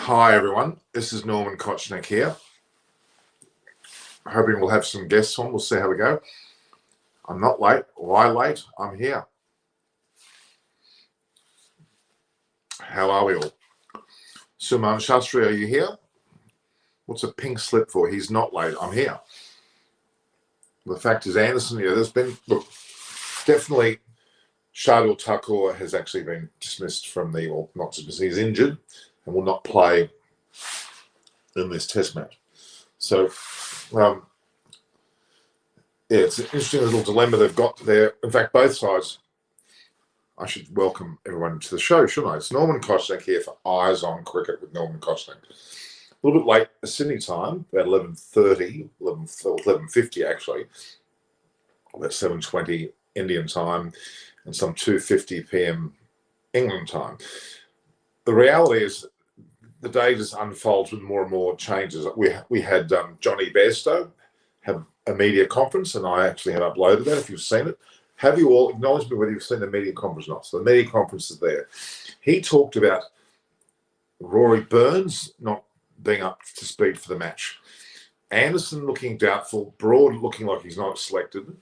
Hi everyone, this is Norman Kochnick here. Hoping we'll have some guests on. We'll see how we go. I'm not late. Why late? I'm here. How are we all? Suman Shastri, are you here? What's a pink slip for? He's not late. I'm here. The fact is, Anderson, there's been, look, definitely Shardul Thakur has actually been dismissed from or not dismissed, he's injured and will not play in this test match. So, it's an interesting little dilemma they've got there. In fact, both sides. I should welcome everyone to the show, shouldn't I? It's Norman Kochnick here for Eyes on Cricket with Norman Kochnick. A little bit late Sydney time, about 11:30, 11:50 actually, about 7:20 Indian time, and some 2:50 p.m. England time. The reality is the day just unfolds with more and more changes. We had Johnny Bairstow have a media conference, and I actually had uploaded that if you've seen it. Have you all acknowledged me whether you've seen the media conference or not? So the media conference is there. He talked about Rory Burns not being up to speed for the match. Anderson looking doubtful. Broad looking like he's not selected,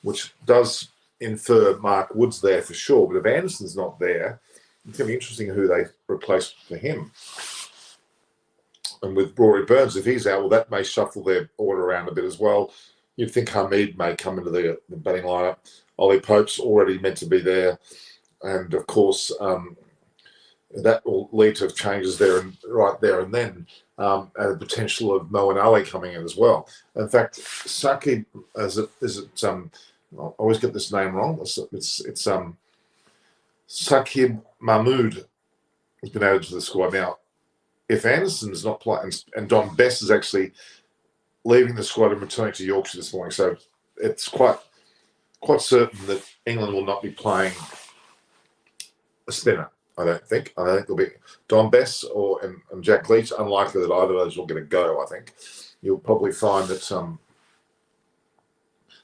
which does infer Mark Wood's there for sure. But if Anderson's not there, it's going to be interesting who they replace for him. And with Rory Burns, if he's out, well, that may shuffle their order around a bit as well. You'd think Hamid may come into the batting lineup. Ollie Pope's already meant to be there. And, of course, that will lead to changes there and right there and then, and the potential of Moeen Ali coming in as well. In fact, Saqib, I always get this name wrong. It's Saqib Mahmood has been added to the squad. Now, if Anderson's not playing, and Don Bess is actually leaving the squad and returning to Yorkshire this morning, so it's quite certain that England will not be playing a spinner. I don't think it'll be Don Bess and Jack Leach. Unlikely that either of those will get a go. I think you'll probably find that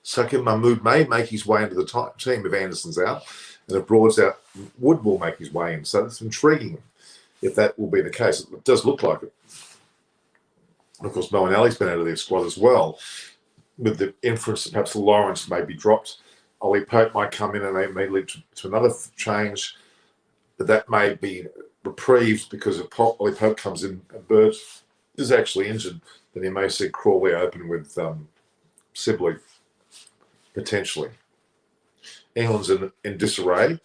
Saqib Mahmood may make his way into the team if Anderson's out, and if Broad's out, Wood will make his way in. So it's intriguing if that will be the case. It does look like it. Of course, Moeen Ali's been out of their squad as well, with the inference that perhaps Lawrence may be dropped. Ollie Pope might come in and they may lead to another change, but that may be reprieved because if Ollie Pope comes in and Burt is actually injured, then you may see Crawley open with Sibley, potentially. England's in disarray.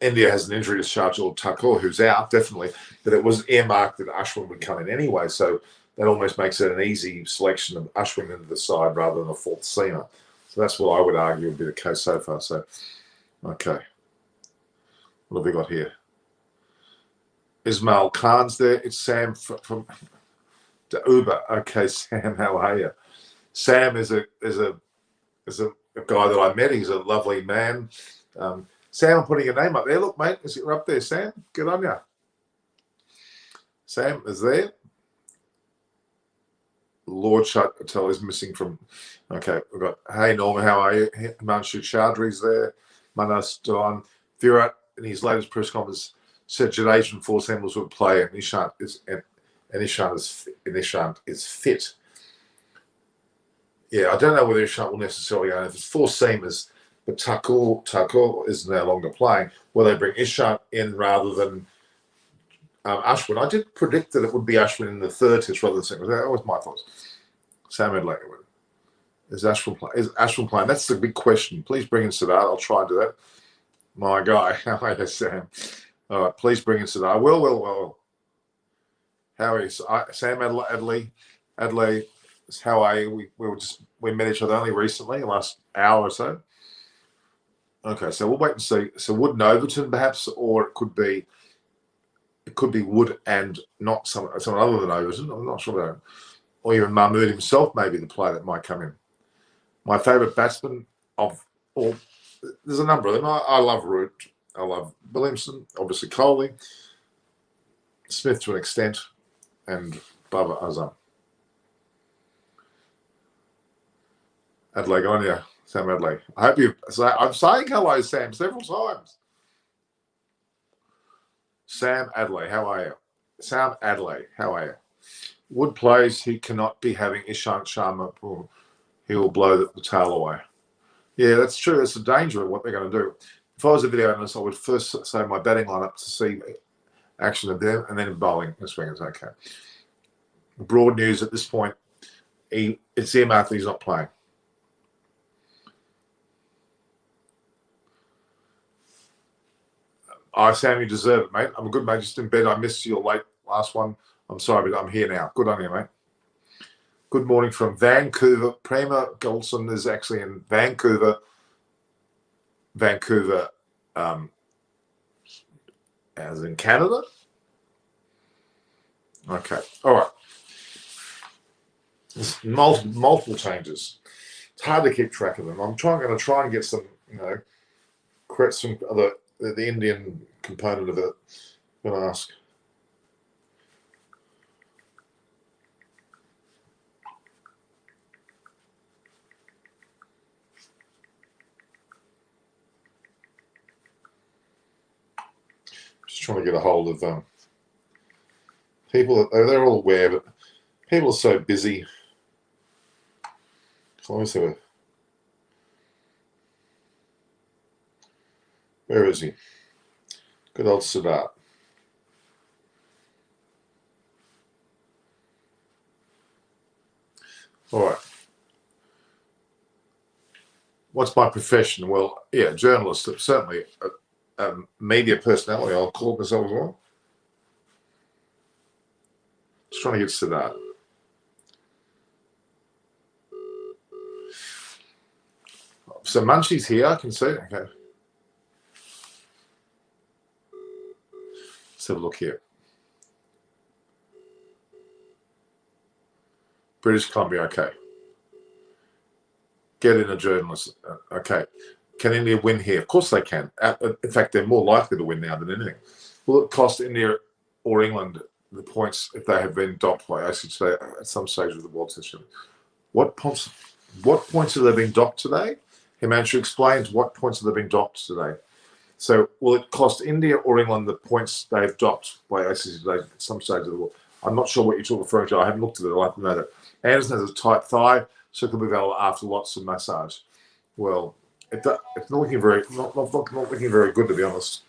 India has an injury to Shardul Thakur, who's out, definitely, but it was earmarked that Ashwin would come in anyway, so that almost makes it an easy selection of Ashwin into the side rather than a fourth seamer. So that's what I would argue would be the case so far. So, okay. What have we got here? Ismail Khan's there. It's Sam from Uber. Okay, Sam, how are you? Sam is a guy that I met. He's a lovely man. Sam, I'm putting your name up there. Look, mate, you're up there, Sam. Good on you. Sam is there. Lord Patel is missing from. Okay, we've got. Hey, Norman, how are you? Himanshu Chaudhry's there. Manas Dewan. Virat, in his latest press conference, said Jadeja and Four Samuels would play, and Ishant is fit. Yeah, I don't know whether Ishant will necessarily go. If it's four seamers, but Thakur is no longer playing, will they bring Ishant in rather than Ashwin? I did predict that it would be Ashwin in the third test rather than second. That was my thoughts. Sam Edley. Is Ashwin playing? That's the big question. Please bring in Siddharth. I'll try and do that. My guy. How are you, Sam? All right, please bring in Siddharth. Well. How are you? Sam Adley, how are you? We met each other only recently, the last hour or so. Okay, so we'll wait and see. So Wood and Overton perhaps, or it could be Wood and not someone other than Overton. I'm not sure about. Or even Mahmood himself may be the player that might come in. My favourite batsman there's a number of them. I love Root. I love Williamson, obviously Coley, Smith to an extent, and Baba Azam. Adley, on you, Sam Adley. I hope I'm saying hello, Sam, several times. Sam Adley, how are you? Sam Adley, how are you? Wood plays, he cannot be having Ishant Sharma. He will blow the tail away. Yeah, that's true. It's a danger of what they're going to do. If I was a video analyst, I would first say my batting lineup to see action of them, and then bowling. This swing is okay. Broad news at this point, it's earmarked that he's not playing. Sam, you deserve it, mate. I'm a good mate. Just in bed. I missed your late last one. I'm sorry, but I'm here now. Good on you, mate. Good morning from Vancouver. Prema Goldson is actually in Vancouver. As in Canada. Okay. All right. There's multiple changes. It's hard to keep track of them. I'm going to try and get some, create some other the Indian component of it. I'm going to ask. Just trying to get a hold of people. They're all aware, but people are so busy. Where is he? Good old Siddharth. All right. What's my profession? Well, yeah, journalist, certainly a media personality. I'll call myself as well. Just trying to get Siddharth. So Munchie's here, I can see. Okay. Let's have a look here. British Columbia, okay. Get in a journalist, okay. Can India win here? Of course they can. In fact, they're more likely to win now than anything. Will it cost India or England the points if they have been docked by, I should say, at some stage of the World Test? What points have they been docked today? Himanshu explains what points have they been docked today. So will it cost India or England the points they've docked by ICC today at some stage of the world? I'm not sure what you're referring to. I haven't looked at it. I'll have to know that. Anderson has a tight thigh, so it could be available after lots of massage. Well, it's not looking very not looking very good, to be honest.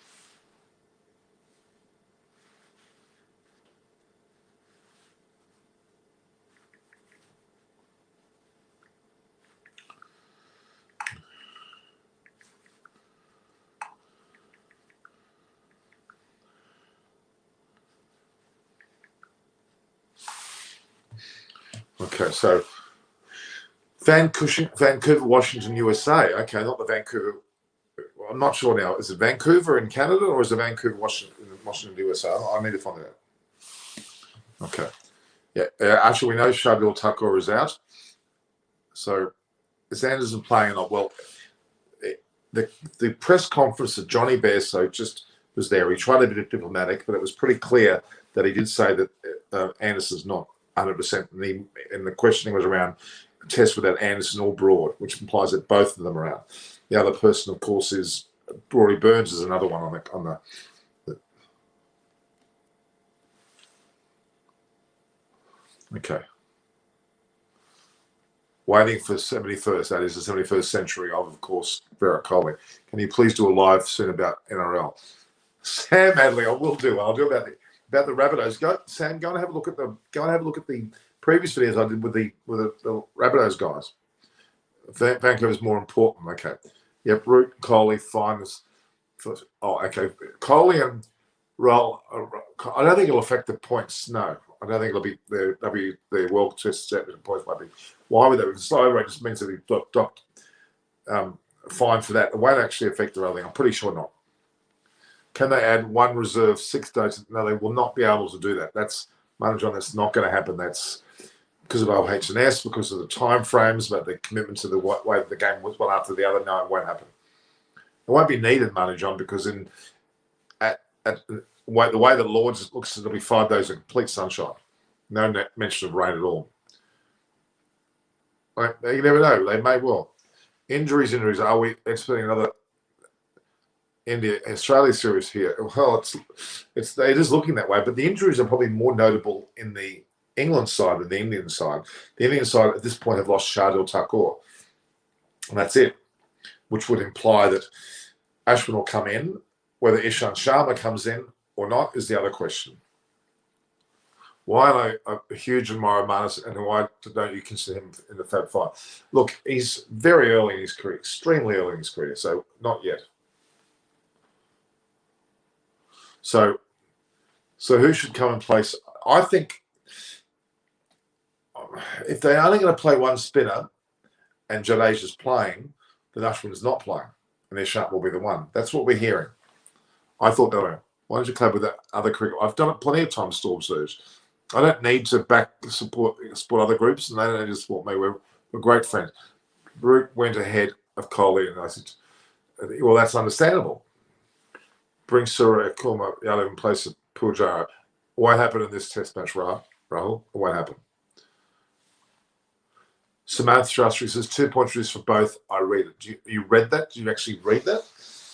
Okay, so Vancouver, Washington, USA. Okay, not the Vancouver. I'm not sure now. Is it Vancouver in Canada or is it Vancouver, Washington, USA? I need to find it out. Okay. Yeah, actually, we know Shardul Thakur is out. So is Anderson playing or not? Well, the press conference that Johnny Bairstow just was there. He tried to be diplomatic, but it was pretty clear that he did say that Anderson's not 100%. And the questioning was around tests without Anderson or Broad, which implies that both of them are out. The other person, of course, is Rory Burns is another one on the okay. Waiting for 71st, that is the 71st century of course, Virat Kohli. Can you please do a live soon about NRL? Sam Adley, I will do. I'll do about the Rabbitohs. Sam, go and have a look at the previous videos I did with the Rabbitohs guys. Vancouver's more important. Okay. Yep, Root, Kohli, finest. Oh, okay. Kohli and Roll. I don't think it'll affect the points. No, I don't think it'll be the World Test Championship points might be. Why would that? Because slow rate just means that he docked fine for that. It won't actually affect the other thing. I'm pretty sure not. Can they add one reserve 6 days? No, they will not be able to do that. That's Manager, that's not going to happen. That's because of OHS, because of the time frames, but the commitment to the way the game was one after the other. No, it won't happen. It won't be needed, Manager, because the way that Lords looks, it'll be 5 days of complete sunshine. No mention of rain at all. You never know. They may well. Injuries. Are we expecting another India Australia series here. Well, it is looking that way, but the injuries are probably more notable in the England side than the Indian side. The Indian side at this point have lost Shardul Thakur, and that's it, which would imply that Ashwin will come in. Whether Ishant Sharma comes in or not is the other question. Why am I a huge admirer of Marnus, and why don't you consider him in the Fab Five? Look, he's very early in his career, extremely early in his career, so not yet. So who should come in place? I think if they're only going to play one spinner and Jadeja's playing, then Ashwin's not playing, and Ishant will be the one. That's what we're hearing. I thought, no, why don't you play with that other cricket? I've done it plenty of times, Storm Surge. I don't need to support other groups, and they don't need to support me. We're great friends. Root went ahead of Kohli, and I said, well, that's understandable. Bring Surya Kumar out in place of Pujara. What happened in this test match, Rahul? What happened? Samantha Shastri says 2 points for both. I read it. You read that? Did you actually read that?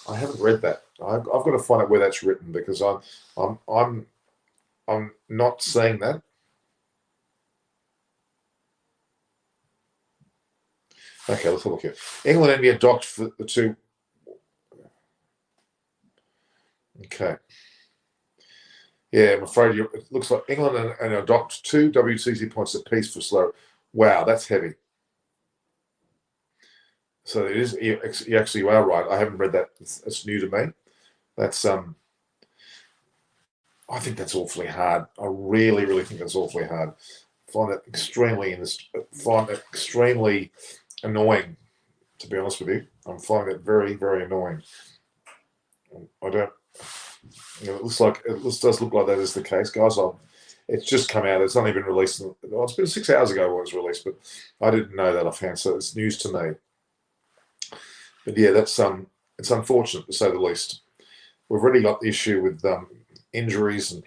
I haven't read that. I've got to find out where that's written, because I'm not seeing that. Okay, let's have a look here. England and India docked for the two. Okay. Yeah, I'm afraid it looks like England and are docked 2 WTC points apiece for slow. Wow, that's heavy. So it is. You are right. I haven't read that. It's new to me. That's I think that's awfully hard. I really, really think that's awfully hard. Find it extremely annoying. To be honest with you, I'm finding it very, very annoying. I don't. It does look like that is the case, guys. It's just come out. It's not even released. It's been 6 hours ago when it was released, but I didn't know that offhand, so it's news to me. But yeah, that's it's unfortunate to say the least. We've already got the issue with injuries, and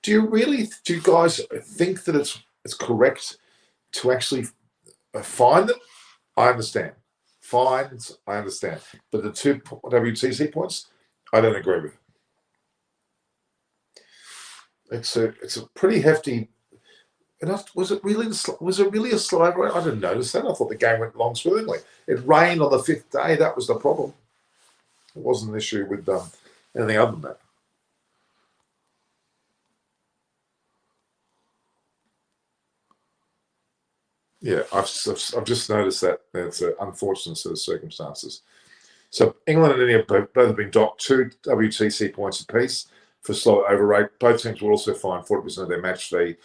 do you guys think that it's correct to actually fine them? I understand fines. I understand, but the 2 WTC points, I don't agree with. It's a pretty hefty. Was it really a slide rain? I didn't notice that. I thought the game went along swimmingly. It rained on the 5th day. That was the problem. It wasn't an issue with anything other than that. Yeah, I've just noticed that. It's an unfortunate set of circumstances. So England and India both have been docked 2 WTC points apiece for slow over rate. Both teams will also fine 40% of their match fee.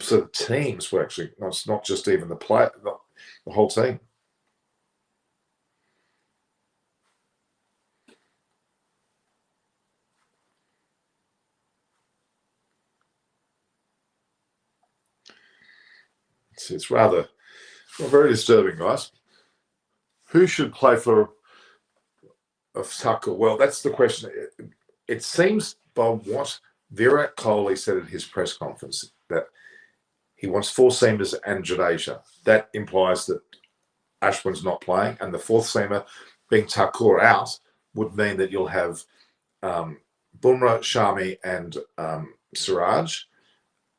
So the teams were actually, it's not just even the player, the whole team. It's very disturbing, guys. Who should play for Thakur? Well, that's the question. It seems by what Virat Kohli said at his press conference that he wants 4 seamers and Jadeja. That implies that Ashwin's not playing, and the 4th seamer being Thakur out would mean that you'll have Bumrah, Shami, and Siraj.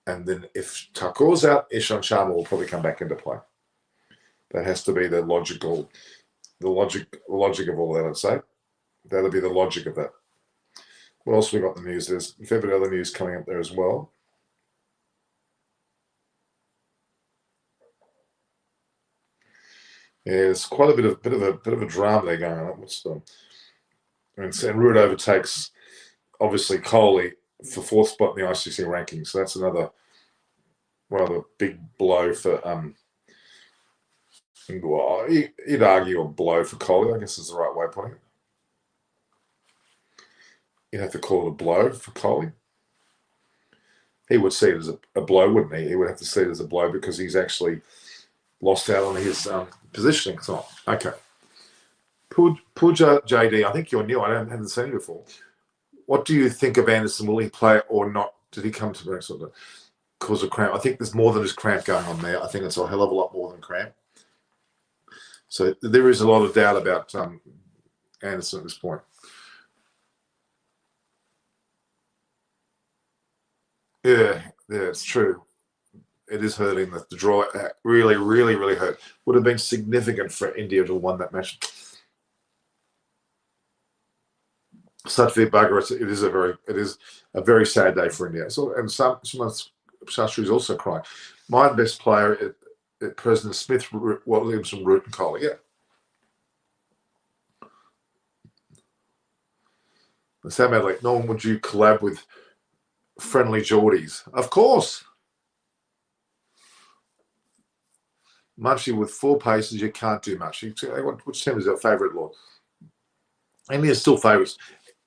And then if Thakur's out, Ishant Sharma will probably come back into play. That has to be the logic of all that, I'd say. That'll be the logic of that. What else we got in the news? There's a fair bit of other news coming up there as well. Yeah, there's quite a bit of a drama there going on. And Root overtakes obviously Kohli for 4th spot in the ICC rankings. So that's another rather big blow for you'd argue a blow for Kohli, I guess is the right way of putting it. You'd have to call it a blow for Kohli. He would see it as a blow, wouldn't he? He would have to see it as a blow because he's actually lost out on his positioning. So, okay. Puja JD, I think you're new. I haven't seen you before. What do you think of Anderson? Will he play or not? Did he come to the sort of cause a cramp? I think there's more than just cramp going on there. I think it's a hell of a lot more than cramp. So there is a lot of doubt about Anderson at this point. Yeah, it's true. It is hurting. The draw really, really, really hurt. Would have been significant for India to have won that match. Satvi Bhagat, it is a very sad day for India. So, and some Shastri is also crying. My best player at President Smith, Williamson, Root and Kohli. Yeah. Sam Adley, Norman, would you collab with Friendly Geordies? Of course. Munchie with 4 paces, you can't do much. Which team is your favourite, Lord? India's still favourites.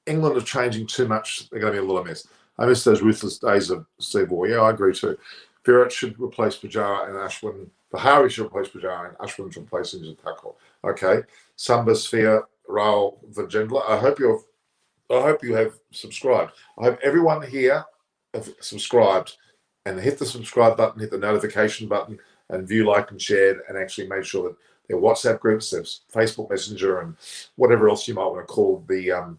England are changing too much. They're going to be a little mess. I miss those ruthless days of Steve Waugh. Yeah, I agree too. Virat should replace Pujara and Ashwin. Bahari should replace Pujara and Ashwin should replace Injit Thakur. Okay. Samba Sphere, Raul Vajendla. I hope you have subscribed. I hope everyone here have subscribed and hit the subscribe button, hit the notification button, and view, like, and shared, and actually made sure that their WhatsApp groups, their Facebook Messenger, and whatever else you might want to call the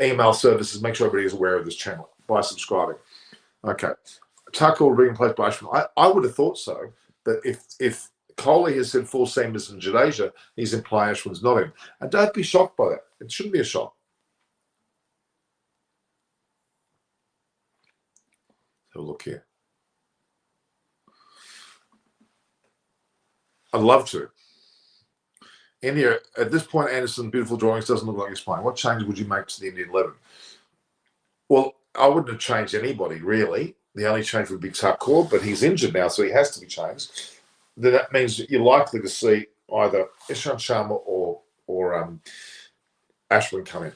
email services. Make sure everybody is aware of this channel by subscribing. Okay, Tucker will be replaced by Ashwin. I would have thought so, but if Kohli has said 4 seamers in Jadeja, he's implying Ashwin's not in, and don't be shocked by that. It shouldn't be a shock. Have a look here. I'd love to. India, at this point, Anderson, beautiful drawings, doesn't look like he's playing. What changes would you make to the Indian 11? Well, I wouldn't have changed anybody, really. The only change would be Thakur, but he's injured now, so he has to be changed. Then that means that you're likely to see either Ishant Sharma or Ashwin come in.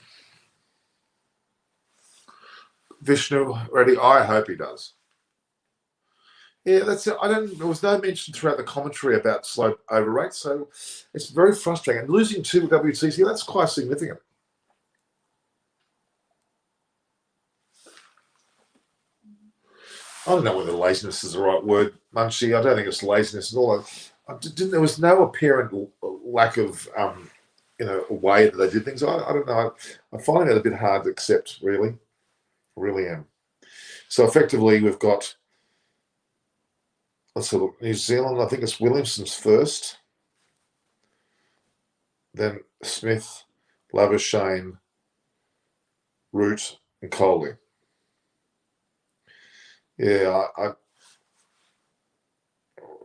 Vishnu Reddy, I hope he does. Yeah, that's it. There was no mention throughout the commentary about slow overrate, so it's very frustrating. And losing 2 WTC, that's quite significant. I don't know whether laziness is the right word, Munchie. I don't think it's laziness at all. There was no apparent lack of, a way that they did things. I don't know. I'm finding that a bit hard to accept, really. I really am. So effectively, we've got, let's have a look. New Zealand, I think it's Williamson's first. Then Smith, Labuschagne, Root, and Kohli. Yeah,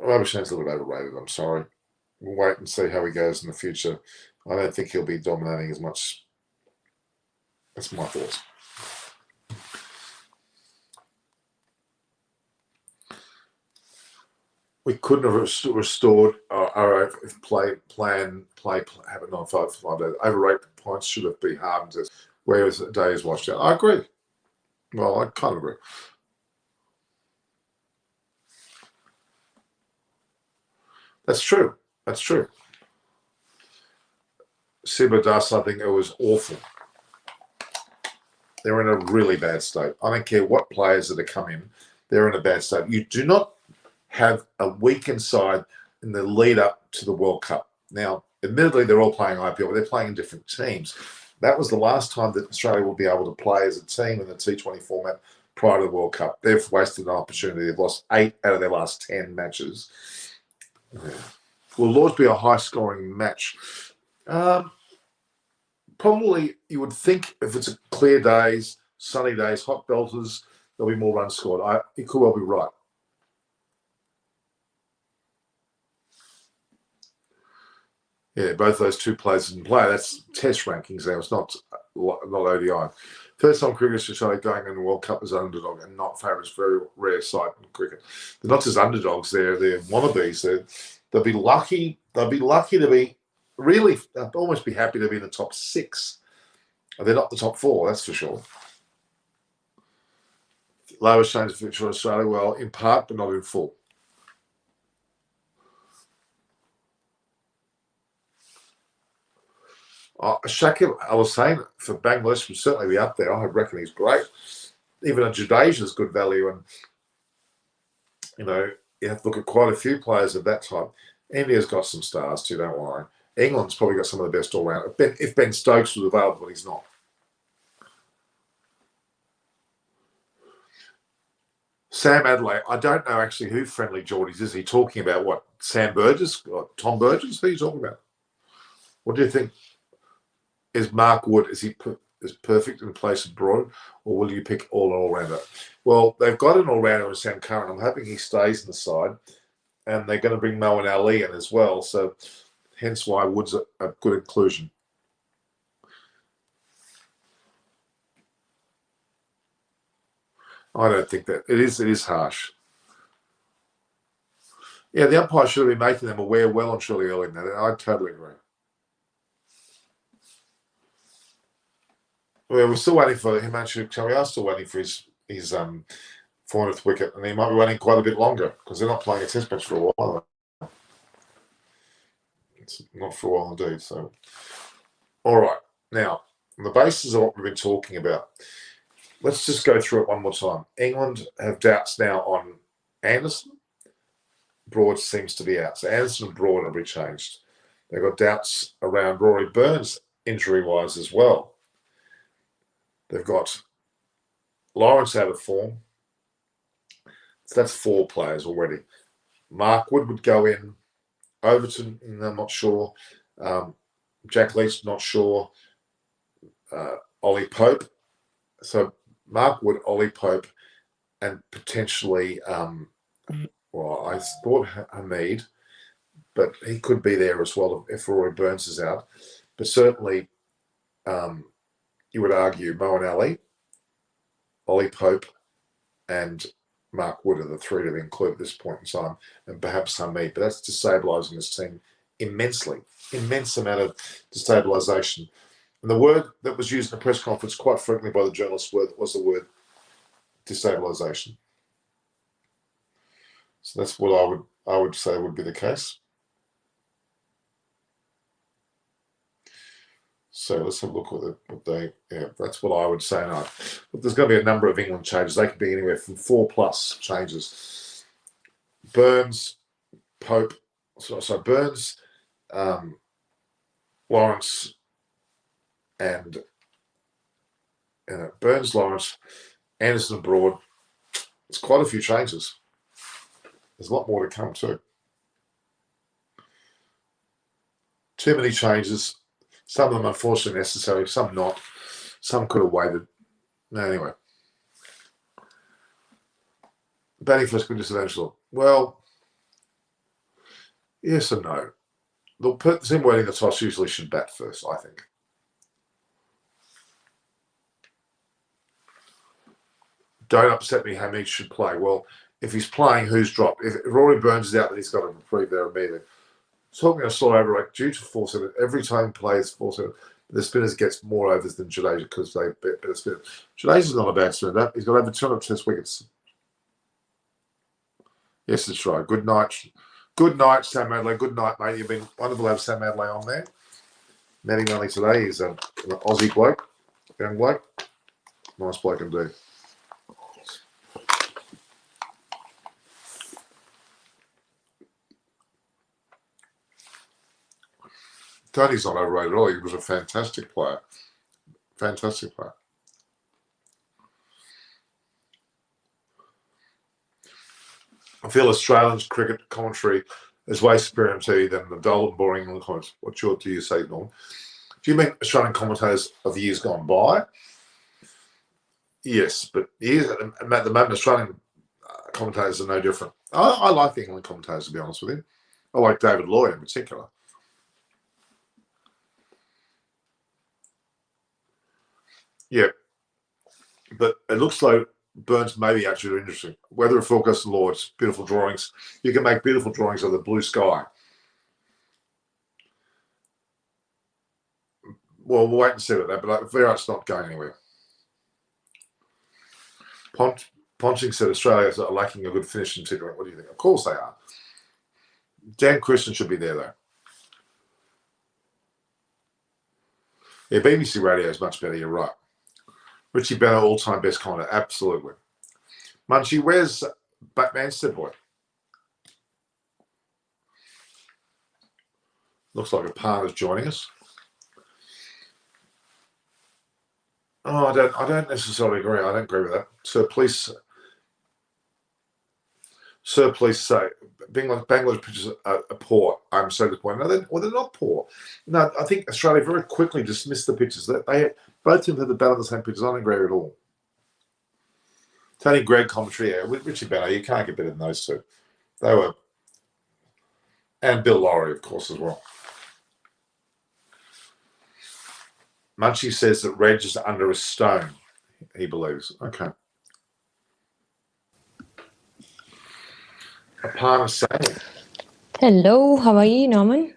Labuschagne's a little bit overrated, I'm sorry. We'll wait and see how he goes in the future. I don't think he'll be dominating as much. That's my thoughts. We couldn't have restored our play have it on 5 days. Overrate points should have been hardened. Whereas the day is washed out. I agree. Well, I kind of agree. That's true. That's true. Sibadas, I think it was awful. They're in a really bad state. I don't care what players that have come in. They're in a bad state. You do not have a weakened side in the lead up to the World Cup. Now, admittedly, they're all playing IPL, but they're playing in different teams. That was the last time that Australia will be able to play as a team in the T20 format prior to the World Cup. They've wasted an opportunity. They've lost 8 out of their last 10 matches. Yeah. Will Lords be a high-scoring match? Probably, you would think if it's a clear days, sunny days, hot belters, there'll be more runs scored. You could well be right. Yeah, both those 2 players in play. That's Test rankings now. It's not ODI. First time cricketers to show going in the World Cup as an underdog and not favourites. Very rare sight in cricket. They're not just underdogs. They're wannabes. They'll be lucky. They'll be lucky to be really. They'll almost be happy to be in the top 6. They're not the top 4. That's for sure. Lowest change of future Australia. Well, in part, but not in full. Shakib Al-Hussain for Bangladesh will certainly be up there. I reckon he's great. Even a Jadeja's good value. And, you have to look at quite a few players of that type. India's got some stars too, don't worry. England's probably got some of the best all round. If Ben Stokes was available, but he's not. Sam Adelaide, I don't know actually who Friendly Geordies is. He talking about what? Sam Burgess? Or Tom Burgess? Who are you talking about? What do you think? Is Mark Wood, is perfect in place of Broad, or will you pick an all-rounder? Well, they've got an all-rounder in Sam Curran. I'm hoping he stays in the side, and they're going to bring Moeen Ali in as well. So hence why Wood's a good inclusion. I don't think that it is harsh. Yeah, the umpire should have been making them aware well and surely early in that. I totally agree. Well, we're still waiting for Himanshu. We are still waiting for his 400th wicket, and he might be waiting quite a bit longer because they're not playing a test match for a while. It's not for a while indeed. So, all right, now on the basis of what we've been talking about, let's just go through it one more time. England have doubts now on Anderson. Broad seems to be out. So Anderson and Broad will be changed. They've got doubts around Rory Burns injury-wise as well. They've got Lawrence out of form. So that's 4 players already. Mark Wood would go in. Overton, I'm not sure. Jack Leach, not sure. Ollie Pope. So Mark Wood, Ollie Pope, and potentially, well, I thought Hamid, but he could be there as well if Rory Burns is out. But certainly, you would argue Moeen Ali, Ollie Pope, and Mark Wood are the 3 to include at this point in time, and perhaps Hamid. But that's destabilising this team immensely. Immense amount of destabilisation. And the word that was used in the press conference quite frequently by the journalists was the word destabilisation. So that's what I would say would be the case. So let's have a look at that's what I would say. No, but there's going to be a number of England changes. They could be anywhere from 4+ changes. Burns, Pope, so Burns, Lawrence, and Burns, Lawrence, Anderson, and Broad. It's quite a few changes. There's a lot more to come too. Too many changes. Some of them unfortunately necessary, some not. Some could have waited. Anyway. Batting first good disadvantage. Well, yes and no. The team waiting the toss usually should bat first, I think. Don't upset me. Hamid should play. Well, if he's playing, who's dropped? If Rory Burns is out, then he's got to reprieve there immediately. Talking a slow over rate due to 4-7, every time players 4-7, the spinners gets more overs than Jadeja because they better spin. Jadeja's not a bad spinner. He's got over 200 test wickets. Yes, that's right. Good night. Good night, Sam Adelaide. Good night, mate. You've been wonderful to have Sam Adelaide on there. Met him only today. He's an Aussie bloke, young bloke. Nice bloke indeed. Tony's not overrated at all. He was a fantastic player. Fantastic player. I feel Australians cricket commentary is way superior to than the dull and boring England comments. What do you say, Norm? Do you mean Australian commentators of years gone by? Yes, but years at the moment, Australian commentators are no different. I like the England commentators, to be honest with you. I like David Lloyd in particular. Yeah, but it looks like Burns may be actually interesting. Weather forecast and Lords, beautiful drawings. You can make beautiful drawings of the blue sky. Well, we'll wait and see with that, but Virat's not going anywhere. Ponting said Australia are lacking a good finish in T20. What do you think? Of course they are. Dan Christian should be there, though. Yeah, BBC Radio is much better, you're right. Richie Bennett, all-time best commentator, absolutely. Munchie, where's Batman Boy? Looks like Aparna's joining us. Oh, I don't necessarily agree. I don't agree with that. Sir, please say Bangladesh pictures are poor. I'm so disappointed. No, they're not poor. No, I think Australia very quickly dismissed the pictures. They both teams had the battle of the same pictures. I don't agree at all. Tony Gregg commentary, yeah, with Richie Benno, you can't get better than those two. They were, and Bill Lawry, of course, as well. Munchie says that Reg is under a stone, he believes. Okay. Aparna Saini. Hello, how are you, Norman?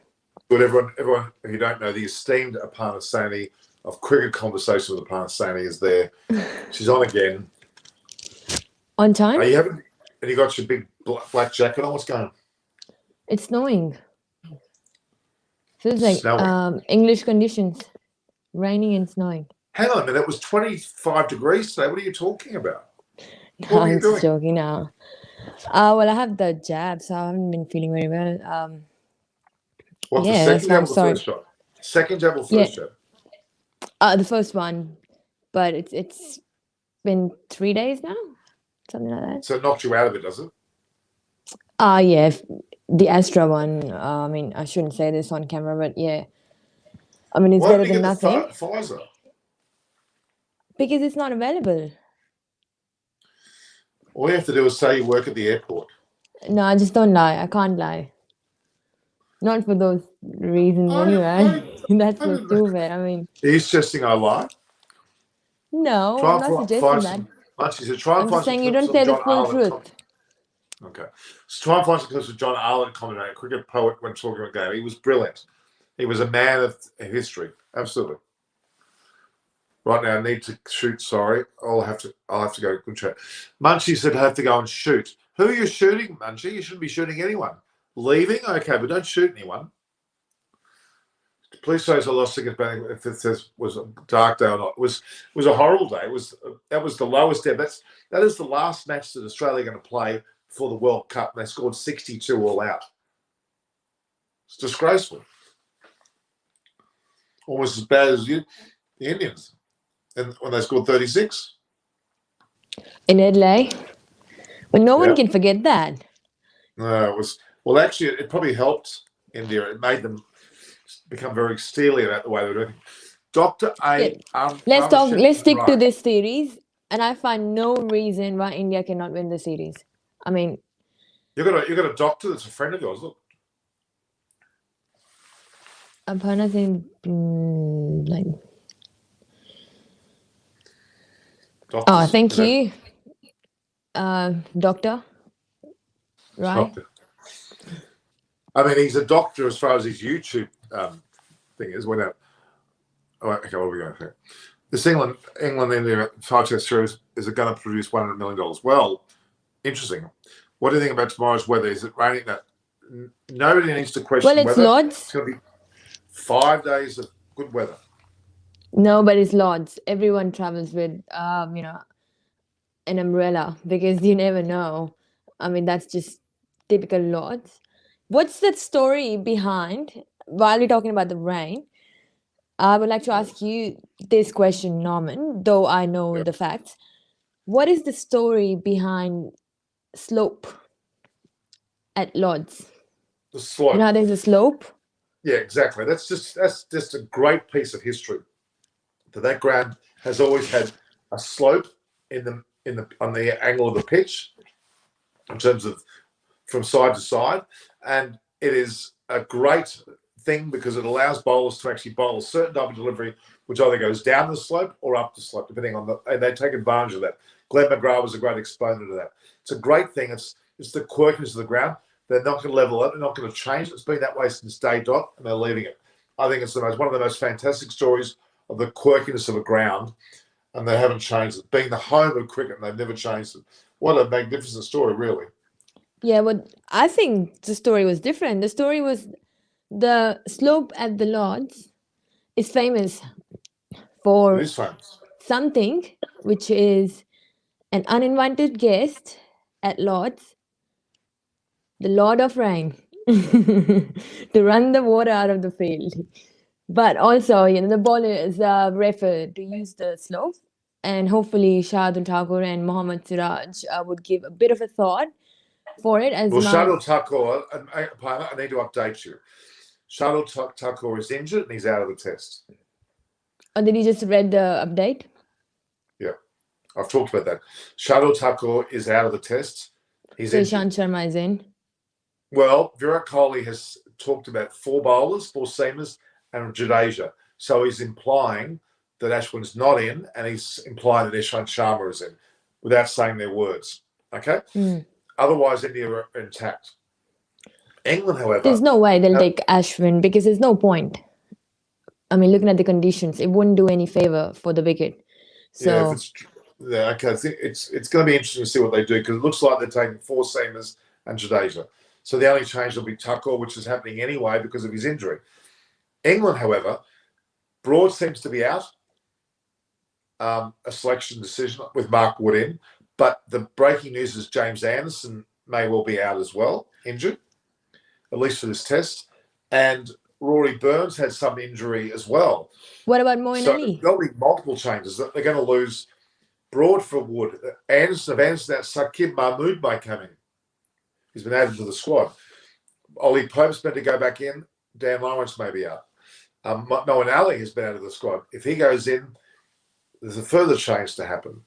Good, everyone who don't know, the esteemed Aparna Saini of Cricket Conversation with Aparna Saini is there. She's on again. On time? Are you having, and you got your big black jacket on? What's going on? It's snowing. Feels like Snowing. English conditions. Raining and snowing. Hang on a minute, it was 25 degrees today. What are you talking about? No, I'm just joking now. Well, I have the jab, so I haven't been feeling very well. What, yeah, the second jab or the sorry. first shot? Second jab or first jab? The first one, but it's been 3 days now, something like that. So it knocked you out of it, does it? Yeah, the Astra one. I mean, I shouldn't say this on camera, but yeah. I mean, it's better than nothing. Why did you get the Pfizer? Because it's not available. All you have to do is say you work at the airport. No, I just don't lie. I can't lie. Not for those reasons anyway. That's so stupid. I mean, are you suggesting I lie? No, I'm not suggesting that. I'm just saying you don't say the full truth. Okay. So try and find some clips of John Arlott commentating, a cricket poet when talking about game. He was brilliant. He was a man of history. Absolutely. Right now, I need to shoot. Sorry, I'll have to go. Good chat. Munchie said I have to go and shoot. Who are you shooting, Munchie? You shouldn't be shooting anyone. Leaving, okay, but don't shoot anyone. Please say it's a loss against Banning if it says was a dark day or not. It was a horrible day. That was the lowest ebb. That is the last match that Australia are going to play for the World Cup. And they scored 62 all out. It's disgraceful. Almost as bad as the Indians, and when they scored 36 in Adelaide. Well, no one can forget that. No, it was actually it probably helped India. It made them become very steely about the way they were doing. Dr. A. Let's stick to this series, and I find no reason why India cannot win the series. I mean, you got a doctor that's a friend of yours. Look. Aparna saying like. Doctors, thank you, doctor. Right. Doctor. I mean, he's a doctor as far as his YouTube thing is. Went out. Oh, okay, what are we going to say? This England India 5-test series is going to produce $100 million. Well, interesting. What do you think about tomorrow's weather? Is it raining? That nobody needs to question. Well, it's weather. Lord's. It's going to be 5 days of good weather. No, but it's Lord's. Everyone travels with, an umbrella because you never know. I mean, that's just typical Lord's. What's that story behind? While we're talking about the rain, I would like to ask you this question, Norman, though I know the facts. What is the story behind slope at Lord's? The slope. You know how there's a slope? Yeah, exactly. That's just a great piece of history. That ground has always had a slope on the angle of the pitch in terms of from side to side, and it is a great thing because it allows bowlers to actually bowl a certain type of delivery, which either goes down the slope or up the slope, depending on and they take advantage of that. Glenn McGrath was a great exponent of that. It's a great thing. It's the quirkiness of the ground. They're not going to level it. They're not going to change it. It's been that way since day dot, and they're leaving it. I think it's one of the most fantastic stories of the quirkiness of a ground, and they haven't changed it. Being the home of cricket, and they've never changed it. What a magnificent story, really. Yeah, but I think the story was different. The story was the slope at the Lord's is famous for something, which is an uninvited guest at Lord's, the Lord of Rain. to run the water out of the field. But also, the ball is referred to use the slope, and hopefully Shardul Thakur and Mohammad Siraj would give a bit of a thought for it as Well, Mark. Shardul Thakur, I need to update you. Shardul Thakur is injured and he's out of the test. Or did you just read the update? Yeah, I've talked about that. Shardul Thakur is out of the test. He's So injured. Ishant Sharma is in. Well, Virat Kohli has talked about 4 bowlers, 4 seamers, and Jadeja. So he's implying that Ashwin's not in, and he's implying that Ishant Sharma is in, without saying their words. Okay? Otherwise, India are intact. England, however... There's no way they'll take Ashwin because there's no point. I mean, looking at the conditions, it wouldn't do any favor for the wicket. So okay, I think it's going to be interesting to see what they do, because it looks like they're taking 4 seamers and Jadeja. So the only change will be Thakur, which is happening anyway because of his injury. England, however, Broad seems to be out. A selection decision with Mark Wood in. But the breaking news is James Anderson may well be out as well, injured, at least for this test. And Rory Burns had some injury as well. What about Moeen Ali? There'll be multiple changes. They're going to lose Broad for Wood. Anderson out, Saqib Mahmood may come in. He's been added to the squad. Ollie Pope's meant to go back in. Dan Lawrence may be out. Moeen Ali has been out of the squad. If he goes in, there's a further change to happen.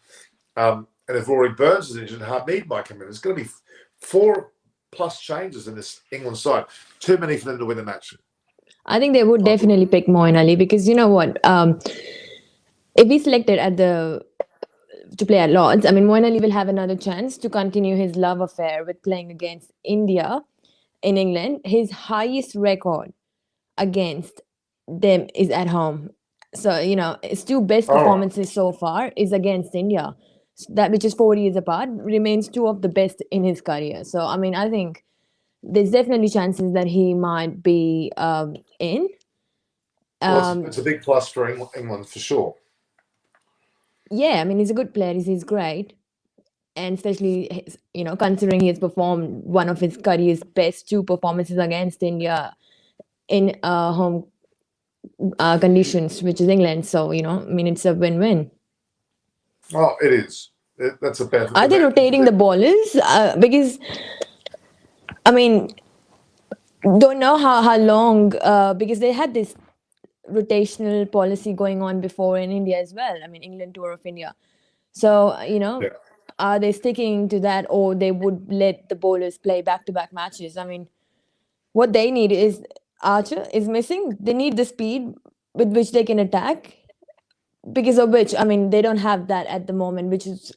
And if Rory Burns is injured, Hamid might come in. There's going to be 4+ changes in this England side. Too many for them to win a match. I think they would definitely pick Moeen Ali because you know what? If he's selected to play at Lords, I mean, Moeen Ali will have another chance to continue his love affair with playing against India in England. His highest record against them is at home. So, his 2 best performances so far is against India. That, which is 4 years apart, remains 2 of the best in his career. So, I mean, I think there's definitely chances that he might be in. It's a big plus for England for sure. Yeah, I mean, he's a good player. He's great. And especially, considering he has performed one of his career's best 2 performances against India in home conditions, which is England. So, I mean, it's a win-win. Oh, it is. That's a benefit. Are they rotating the bowlers? Because, I mean, don't know how long, because they had this rotational policy going on before in India as well. I mean, England tour of India. So, are they sticking to that, or they would let the bowlers play back-to-back matches? I mean, what they need is Archer is missing. They need the speed with which they can attack, because of which, I mean, they don't have that at the moment, which is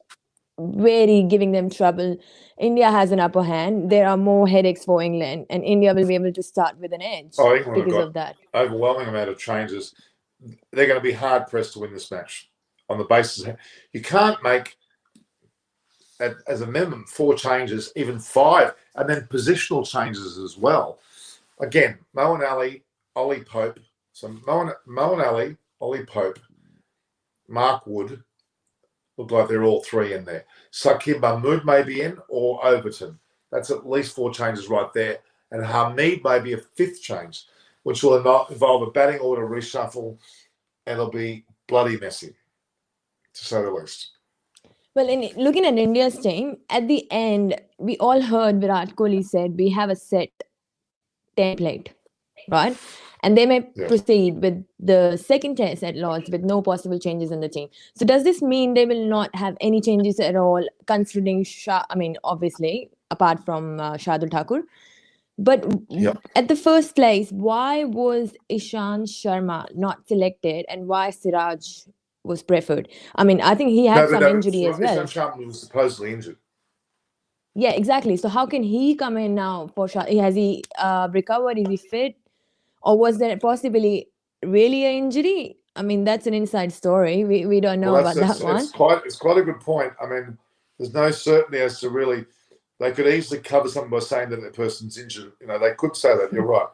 very giving them trouble. India has an upper hand. There are more headaches for England, and India will be able to start with an edge because of that. Overwhelming amount of changes. They're going to be hard pressed to win this match on the basis you can't make, as a minimum, 4 changes, even 5, and then positional changes as well. Again, Moeen Ali, Ollie Pope. So Moeen Ali, Ollie Pope, Mark Wood. Look like they're all 3 in there. Saqib Mahmood may be in, or Overton. That's at least 4 changes right there. And Hamid may be a 5th change, which will involve a batting order reshuffle, and it'll be bloody messy, to say the least. Well, looking at India's team, at the end, we all heard Virat Kohli said we have a set template, right? And they may proceed with the second test at Lords with no possible changes in the team. So does this mean they will not have any changes at all, considering obviously, apart from Shardul Thakur? But at the first place, why was Ishant Sharma not selected, and why Siraj was preferred? I mean, I think he had some injury as well. Ishant Sharma was supposedly injured. Yeah, exactly. So how can he come in now for Shah? Has he recovered? Is he fit? Or was there possibly really an injury? I mean, that's an inside story. We don't know about that one. It's quite a good point. I mean, there's no certainty as to really. They could easily cover something by saying that the person's injured. They could say that. You're right.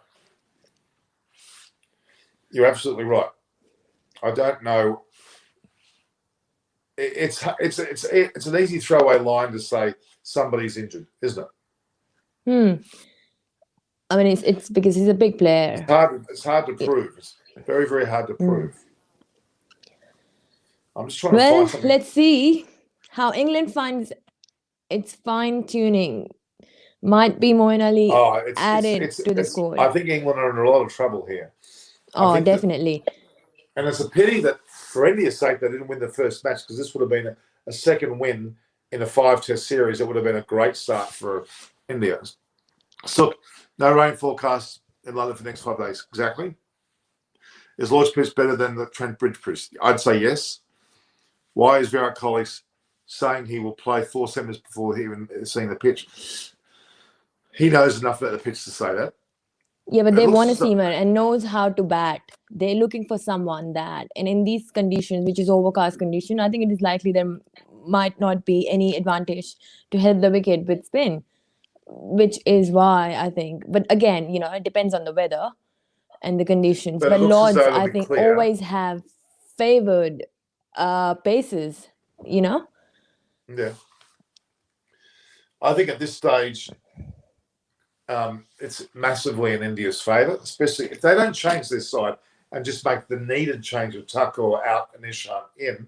You're absolutely right. I don't know. It's an easy throwaway line to say somebody's injured, isn't it? I mean, it's because he's a big player. It's hard to prove. It's very, very hard to prove. I'm just trying to Well, find something. let's see how England finds its fine tuning. Might be Moeen Ali added to the squad. I think England are in a lot of trouble here. Oh, definitely. And it's a pity that, for India's sake, they didn't win the first match, because this would have been a second win in a 5-test series. It would have been a great start for India. So, no rain forecast in London for the next 5 days. Exactly. Is Lord's pitch better than the Trent Bridge pitch? I'd say yes. Why is Virat Kohli saying he will play 4 semis before he even seeing the pitch? He knows enough about the pitch to say that. Yeah, but they want a seamer and knows how to bat. They're looking for someone that, and in these conditions, which is overcast condition, I think it is likely there might not be any advantage to help the wicket with spin, which is why I think. But again, it depends on the weather and the conditions. But Lords, I think, always have favored paces. Yeah. I think at this stage, it's massively in India's favour, especially if they don't change their side and just make the needed change of Thakur out and Ishant in.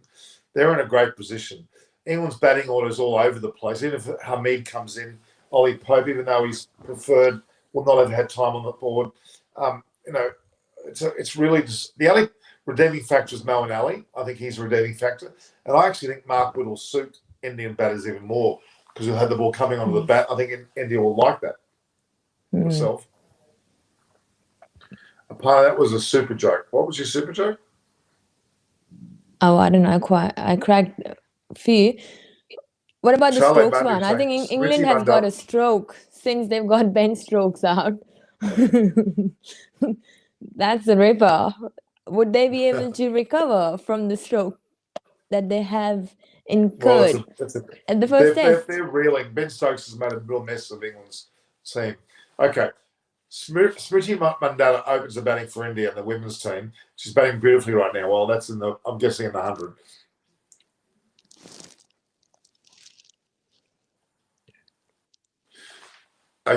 They're in a great position. England's batting orders all over the place. Even if Hamid comes in, Ollie Pope, even though he's preferred, will not have had time on the board. It's really just the only redeeming factor is Moeen Ali. I think he's a redeeming factor, and I actually think Mark Wood will suit Indian batters even more because he'll have the ball coming onto the bat. I think India will like that. Myself. A part of that was a super joke. What was your super joke? Oh, I don't know. I cracked a few. What about the Stokes one? I think England has got a stroke since they've got Ben Stokes out. That's a ripper. Would they be able to recover from the stroke that they have incurred at the first test? They're reeling. Ben Stokes has made a real mess of England's team. Okay. Smriti Mandela opens the batting for India in the women's team. She's batting beautifully right now. Well, that's I'm guessing in the 100.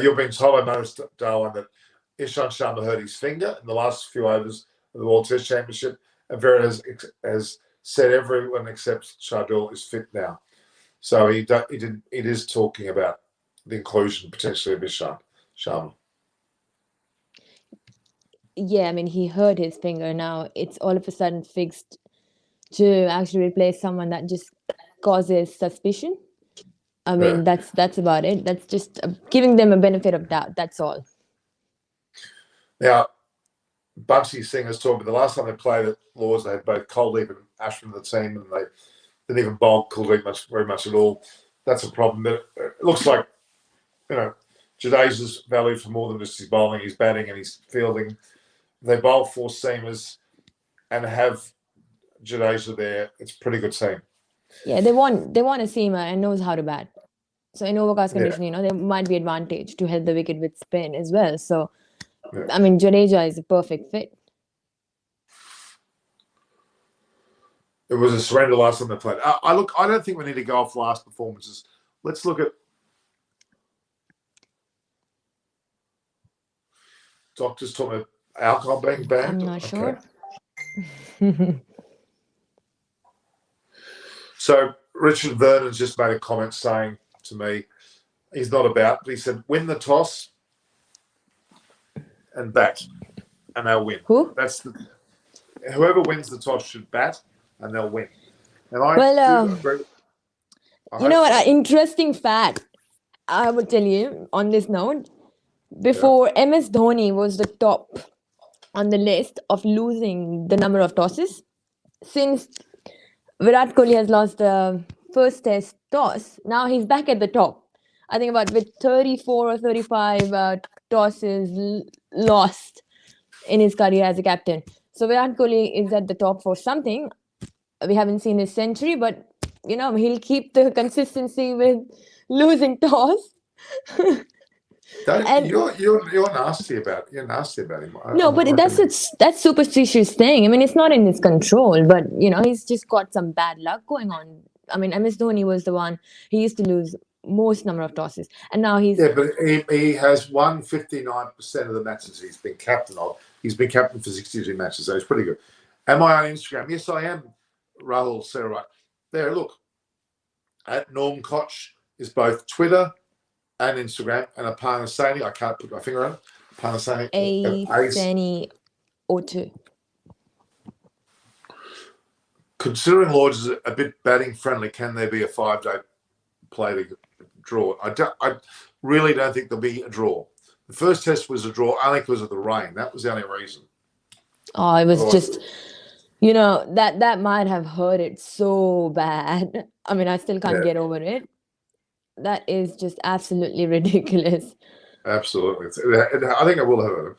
You've been told by Manus Darwin that Ishant Sharma hurt his finger in the last few overs of the World Test Championship, and Virat has said everyone except Shardul is fit now. So he is talking about the inclusion potentially of Ishant Sharma. Yeah, I mean, he hurt his finger. Now it's all of a sudden fixed to actually replace someone that just causes suspicion. I mean, that's about it. That's just giving them a benefit of doubt. That's all. Now, Bugsy Singh has talked about the last time they played at Lords, they had both Kuldeep and Ashwin in the team, and they didn't even bowl Kuldeep very much at all. That's a problem. But it looks like, Jadeja's valued for more than just his bowling, his batting and his fielding. They bowl 4 seamers and have Jadeja there. It's a pretty good team. Yeah, they want a seamer and knows how to bat. So in overcast condition, there might be advantage to help the wicket with spin as well. So, I mean, Jadeja is a perfect fit. It was a surrender last time they played. I don't think we need to go off last performances. Let's look at doctors talking about alcohol being banned. I'm not sure. So Richard Vernon's just made a comment saying to me, he's not about, but he said, win the toss and bat, and they'll win. Who? Whoever wins the toss should bat, and they'll win. And I agree. You know what? An interesting fact I would tell you on this note. Before, MS Dhoni was the top on the list of losing the number of tosses. Since Virat Kohli has lost the first test toss, now he's back at the top. I think with 34 or 35 tosses lost in his career as a captain. So Virat Kohli is at the top for something. We haven't seen his century, but he'll keep the consistency with losing toss. You're nasty about him. No, but that's superstitious thing. I mean, it's not in his control, but he's just got some bad luck going on. I mean, MS Dhoni was the one. He used to lose most number of tosses. And now he's Yeah, but he has won 59% of the matches he's been captain of. He's been captain for 62 matches, so he's pretty good. Am I on Instagram? Yes, I am. Rahul Sarah. There, look. At Norm Koch is both Twitter and Instagram, and Aparna Saini, I can't put my finger on it. Aparna Saini. Asani O2. Considering Lords is a bit batting friendly, can there be a 5-day play to draw? I really don't think there'll be a draw. The first test was a draw only because of the rain. That was the only reason. Oh, it was just, you know, that might have hurt it so bad. I mean, I still can't get over it. That is just absolutely ridiculous. Absolutely. I think I will have it.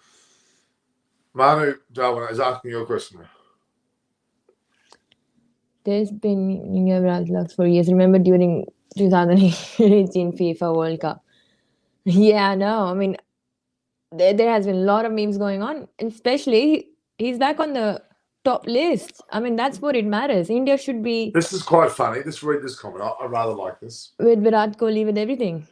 Manu Darwin is asking your question. There's been Yuvraj Lux for years. Remember during 2018 FIFA World Cup? Yeah, no. I mean, there has been a lot of memes going on, and especially he's back on the top list. I mean, that's what it matters. India should be. This is quite funny. Just read this comment. I rather like this. With Virat Kohli, with everything.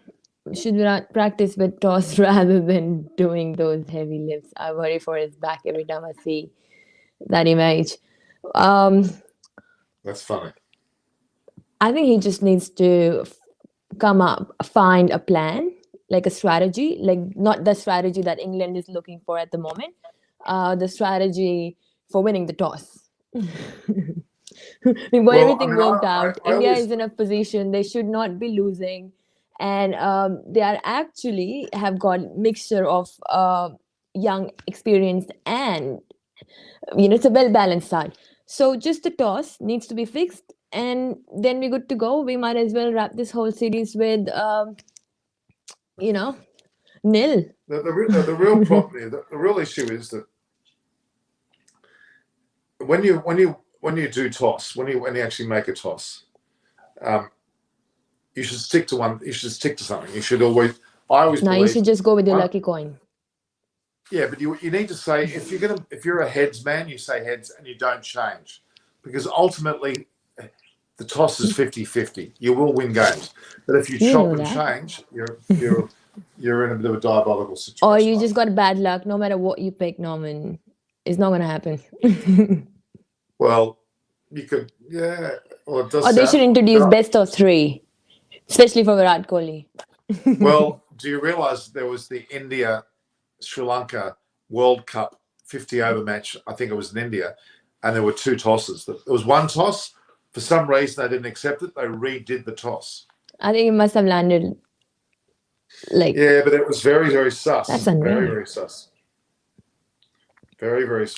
Should Virat practice with toss rather than doing those heavy lifts? I worry for his back every time I see that image. That's funny. I think he just needs to find a plan, like a strategy, like not the strategy that England is looking for at the moment, the strategy for winning the toss. Everything worked out, India is in a position they should not be losing, and they are actually have got mixture of young, experienced, and it's a well-balanced side. So just the toss needs to be fixed, and then we're good to go. We might as well wrap this whole series with, nil. The real problem, the real issue is that when you do toss, when you actually make a toss, you should stick to one. You should stick to something. You should always. You should just go with your lucky coin. Yeah, but you need to say if you're a heads man, you say heads and you don't change, because ultimately the toss is 50-50. You will win games, but if you chop and change, you're in a bit of a diabolical situation. Or you just got bad luck. No matter what you pick, Norman, it's not going to happen. Well, you could, yeah. Well, it does. Or they should introduce best of 3, especially for Virat Kohli. Well, do you realise there was the India-Sri Lanka World Cup 50-over match? I think it was in India, and there were 2 tosses. There was one toss. For some reason, they didn't accept it. They redid the toss. I think it must have landed like. Yeah, but it was very, very sus. That's unreal. Very, very sus. Very, very,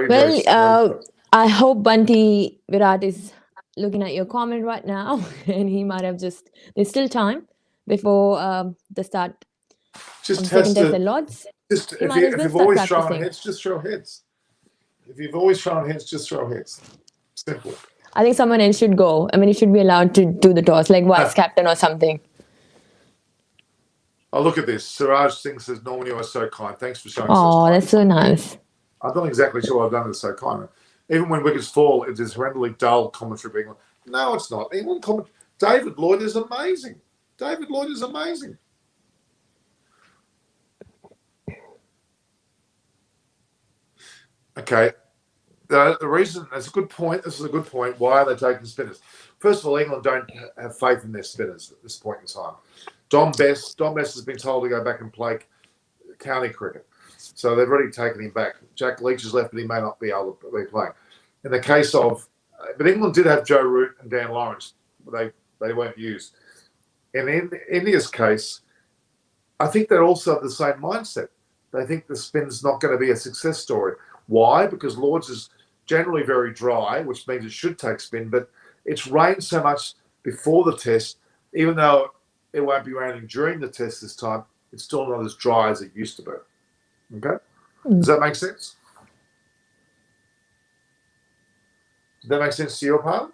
very. Well, I hope Bunty Virat is looking at your comment right now, and he might have just. There's still time before the start. Just test the Lords. Just if you've always thrown heads, just throw heads. If you've always thrown heads, just throw heads. Simple. I think someone else should go. I mean, he should be allowed to do the toss, like vice captain or something. Oh, look at this. Siraj Singh says, Norman, you are so kind. Thanks for showing Oh, that's so nice. I'm not exactly sure what I've done is so kind. Even when wickets fall, it is horrendously dull commentary being. No, it's not. England David Lloyd is amazing. David Lloyd is amazing. Okay. The reason, that's a good point. This is a good point. Why are they taking spinners? First of all, England don't have faith in their spinners at this point in time. Dom Bess has been told to go back and play county cricket. So they've already taken him back. Jack Leach is left, but he may not be able to be playing. In the case of, but England did have Joe Root and Dan Lawrence. But they weren't used. In India's case, I think they're also of the same mindset. They think the spin's not going to be a success story. Why? Because Lords is generally very dry, which means it should take spin, but it's rained so much before the test, even though it won't be raining during the test this time, it's still not as dry as it used to be. Okay? Does that make sense? Does that make sense to your part?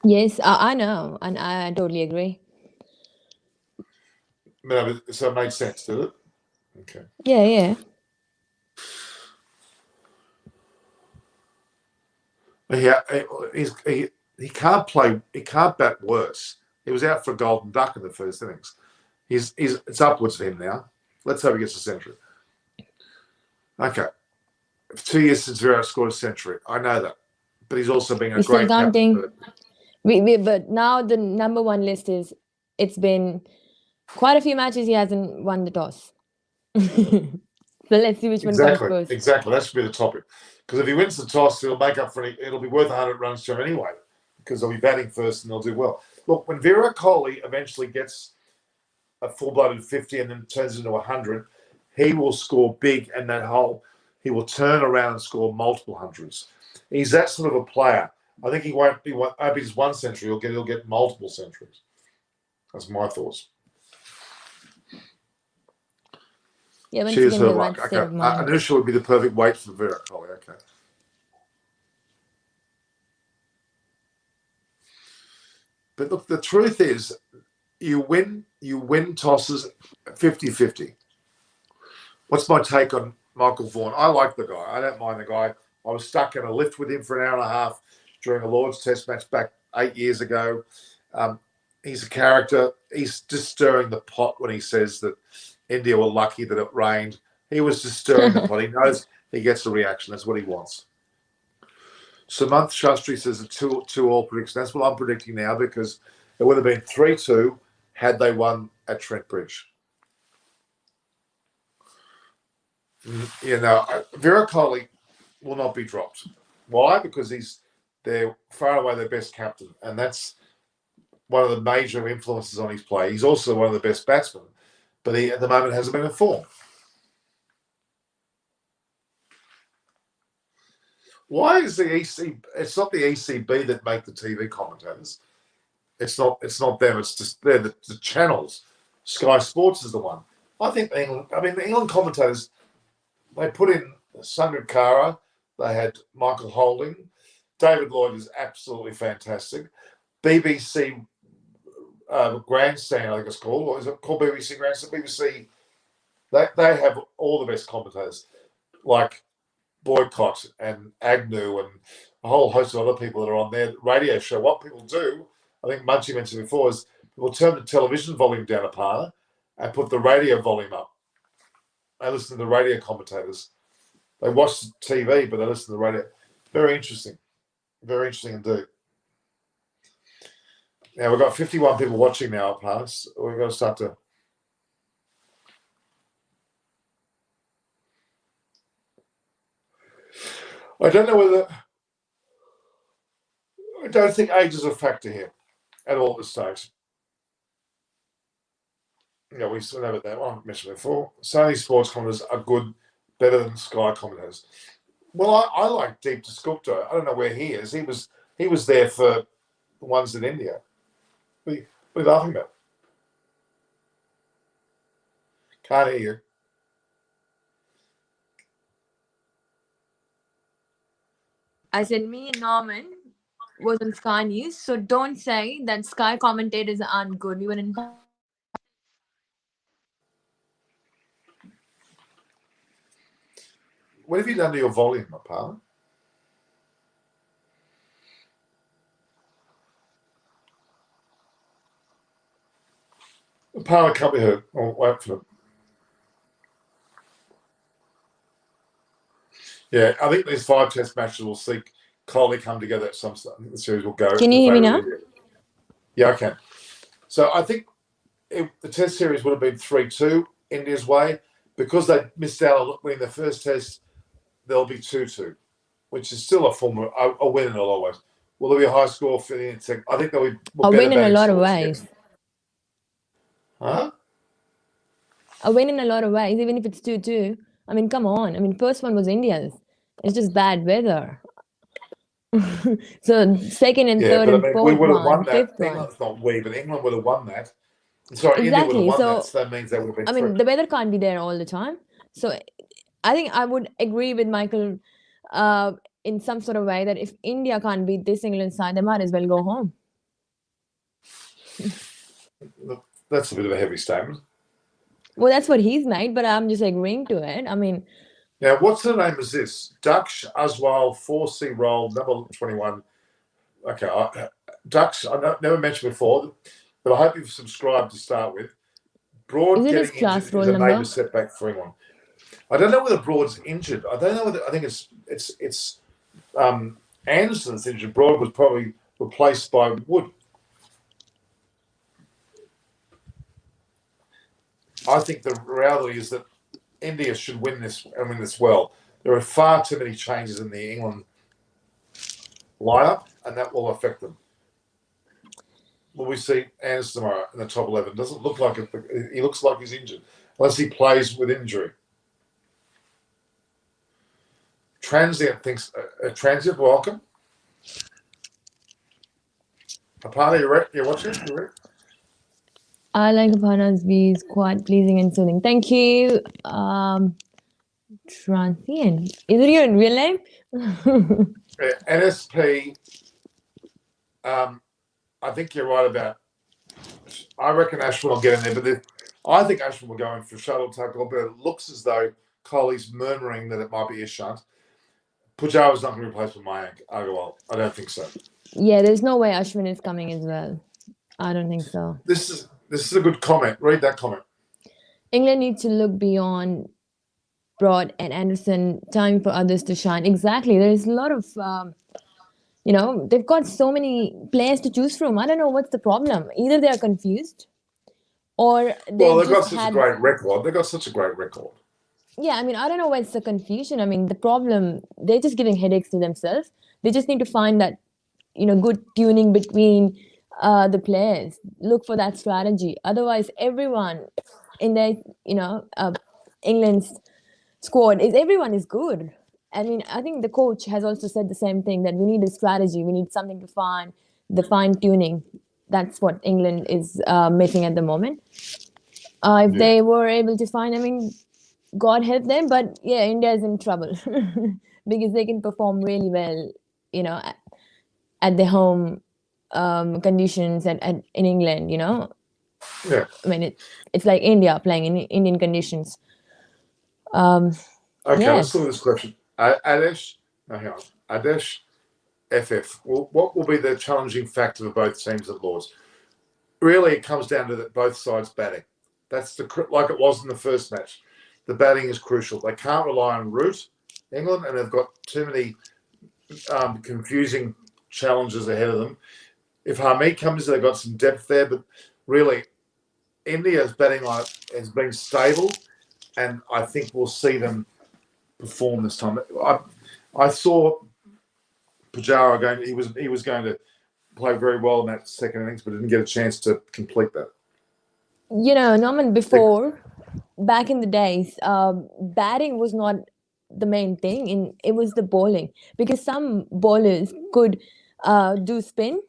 Yes, I know, and I totally agree. No, so it made sense, did it? Okay. Yeah. Yeah, he can't play. He can't bat worse He was out for a golden duck in the first innings. It's upwards for him now. Let's hope he gets a century. Okay. 2 years since Virat scored a century. I know that. But he's also been a We're still great counting. captain. But now the number one list is, it's been quite a few matches he hasn't won the toss. So let's see which one comes first. Exactly. That should be the topic. Because if he wins the toss, it'll make up for it. It'll be worth 100 runs to him anyway, because they'll be batting first and they'll do well. Look, when Virat Kohli eventually gets a full-blooded 50 and then turns into 100, he will score big, and he will turn around and score multiple hundreds. He's that sort of a player. I think he won't be just one century. He'll get multiple centuries. That's my thoughts. Yeah, cheers, her luck. Okay. Anusha would be the perfect weight for Virat Kohli. Okay. But look, the truth is, you win tosses 50-50. What's my take on Michael Vaughan? I like the guy. I don't mind the guy. I was stuck in a lift with him for an hour and a half during a Lord's Test match back 8 years ago. He's a character. He's just stirring the pot when he says that India were lucky that it rained. He was just stirring the pot. He knows he gets a reaction. That's what he wants. Sumanth Shastri says a 2-2 prediction. That's what I'm predicting now, because it would have been 3-2 had they won at Trent Bridge. Virat Kohli will not be dropped. Why? Because they're far away their best captain, and that's one of the major influences on his play. He's also one of the best batsmen, but he, at the moment, hasn't been in form. Why is the EC? It's not the ECB that make the TV commentators. It's not them. It's just they're the channels. Sky Sports is the one. I think England. I mean, the England commentators. They put in Sangakkara. They had Michael Holding. David Lloyd is absolutely fantastic. BBC Grandstand, I think it's called. Or is it called BBC Grandstand? BBC. They have all the best commentators, like Boycott and Agnew and a whole host of other people that are on their radio show. What people do, I think Munchie mentioned before, is people turn the television volume down a part and put the radio volume up. They listen to the radio commentators. They watch the TV, but they listen to the radio. Very interesting. Very interesting indeed. Now, we've got 51 people watching now at Pass. We've got to start to... I don't know whether... I don't think age is a factor here at all at this stage. Yeah, we still know that one. I mentioned before. Sony sports commentators are good, better than Sky commentators. Well, I like Deep Dasgupta. I don't know where he is. He was there for the ones in India. What are you laughing about? Can't hear you. I said me and Norman was on Sky News, so don't say that Sky commentators aren't good. We were in... What have you done to your volume, Apala? Apala can't be heard. Oh, wait for it. Yeah, I think these 5 test matches will see Kohli come together at some stage. The series will go. Can you hear me now? Yeah, I can. So I think the test series would have been 3-2 India's way. Because they missed out on winning the first test, there'll be 2-2, which is still a form of a win in a lot of ways. Will there be a high score for the second? I think there'll be a win in a lot of ways. Huh? A win in a lot of ways, even if it's 2-2. I mean, come on. I mean, first one was India's. It's just bad weather. So second and third and fourth we would have won that. Fifth England's not we, but England would have won that. Sorry, exactly. India would have won that. So that means they would have been. I mean, the weather can't be there all the time. So I think I would agree with Michael in some sort of way that if India can't beat this England side, they might as well go home. That's a bit of a heavy statement. Well, that's what he's made, but I'm just agreeing to it. I mean... Now, what's the name of this? Daksh Aswal, 4C roll, number 21. Okay, Daksh, I never mentioned before. but I hope you've subscribed to start with. Broad Is it his getting injured class roll is a major number? setback for England. I don't know whether Broad's injured. I don't know whether. I think it's Anderson's injured. Broad was probably replaced by Wood. I think the reality is that India should win this and win this well. There are far too many changes in the England lineup, and that will affect them. Will we see Anderson tomorrow in the top 11? Doesn't look like it. He looks like he's injured, unless he plays with injury. Transient thinks transient. Welcome. Apana, you're watching? You ready? I like Aparna's views, quite pleasing and soothing. Thank you. Transient. Is it your real name? NSP. I think you're right about. I reckon Ashwin will get in there, but I think Ashwin will go in for shuttle tackle. But it looks as though Kohli's murmuring that it might be Ishant. Pujara's not going to replace with Mayank Agarwal. I don't think so. Yeah, there's no way Ashwin is coming as well. I don't think so. This is a good comment. Read that comment. England needs to look beyond Broad and Anderson. Time for others to shine. Exactly. There's a lot of, they've got so many players to choose from. I don't know what's the problem. Either they're confused or they've got such a great record. They've got such a great record. Yeah, I mean, I don't know what's the confusion. I mean, the problem, they're just giving headaches to themselves. They just need to find that, good tuning between the players. Look for that strategy. Otherwise, everyone in their, England's squad everyone is good. I mean, I think the coach has also said the same thing, that we need a strategy. We need something to find the fine tuning. That's what England is missing at the moment. If they were able to find, I mean, God help them, but yeah, India is in trouble because they can perform really well, at the home conditions and in England, Yeah. I mean, it's like India playing in Indian conditions. Okay, yeah. let's look at this question. Adesh, Adesh, FF. What will be the challenging factor for both teams at Lords? Really, it comes down to both sides batting. That's like it was in the first match. The batting is crucial. They can't rely on Root, England, and they've got too many confusing challenges ahead of them. If Harmeet comes, they've got some depth there, but really, India's batting line has been stable, and I think we'll see them perform this time. I saw Pujara going. He was going to play very well in that second innings, but didn't get a chance to complete that. Norman, before, back in the days, batting was not the main thing. It was the bowling, because some bowlers could do spin,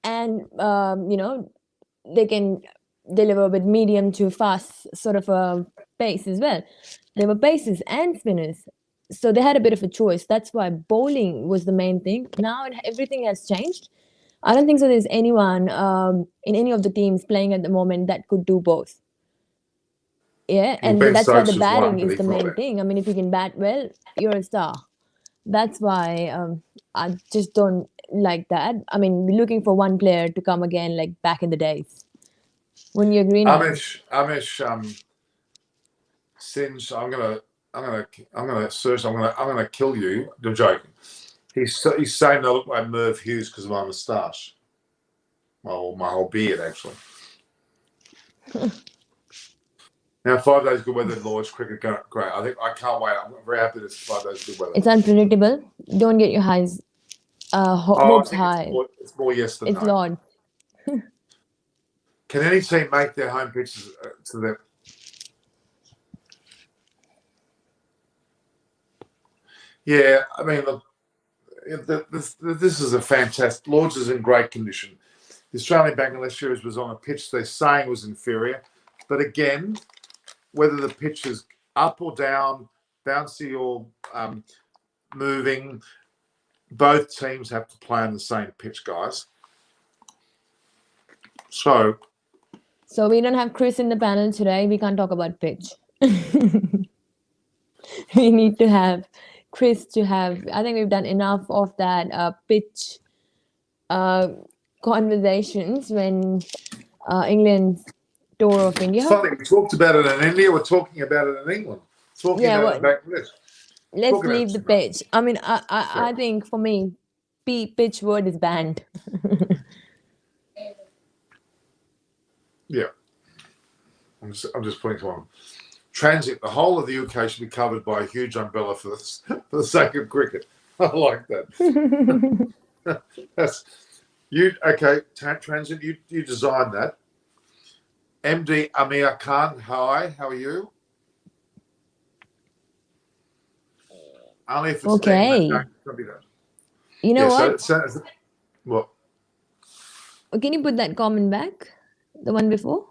and they can deliver with medium to fast sort of a pace as well. There were paces and spinners, so they had a bit of a choice. That's why bowling was the main thing. Now everything has changed. I don't think so there's anyone in any of the teams playing at the moment that could do both. Yeah, and that's why the batting is the main thing. I mean, if you can bat well, you're a star. That's why I just don't like that. I mean, we're looking for one player to come again, like back in the days. Wouldn't you agree? Amish, Singe, I'm gonna search. I'm gonna kill you. I'm joking. He's saying I look like Merv Hughes because of my moustache. Well, my whole beard, actually. Now, 5 days good weather in Lord's cricket, great. I can't wait. I'm very happy this 5 days good weather. It's unpredictable. Don't get your hopes high. It's more yes than no. It's Lord. Can any team make their home pitches to them? Yeah, I mean, look, this is a fantastic. Lords is in great condition. The Australian Bangladesh series was on a pitch they're saying was inferior, but again, whether the pitch is up or down, bouncy or moving, both teams have to play on the same pitch, guys. So we don't have Chris in the panel today. We can't talk about pitch. We need to have Chris to have. I think we've done enough of that pitch conversations when England's tour of India. It's funny, we talked about it in India, we're talking about it in England, talking Yeah, about it in well, Bangladesh. let's Talk about leave it the too much. pitch. I mean, I think for me, pitch word is banned. Yeah. I'm just putting one. Transit, the whole of the UK should be covered by a huge umbrella for the sake of cricket. I like that. That's you. Okay, Transit, you designed that. MD Amir Khan, hi, how are you? Only if it's Okay. no, don't be that. You know Yeah, what? so what? Can you put that comment back? The one before?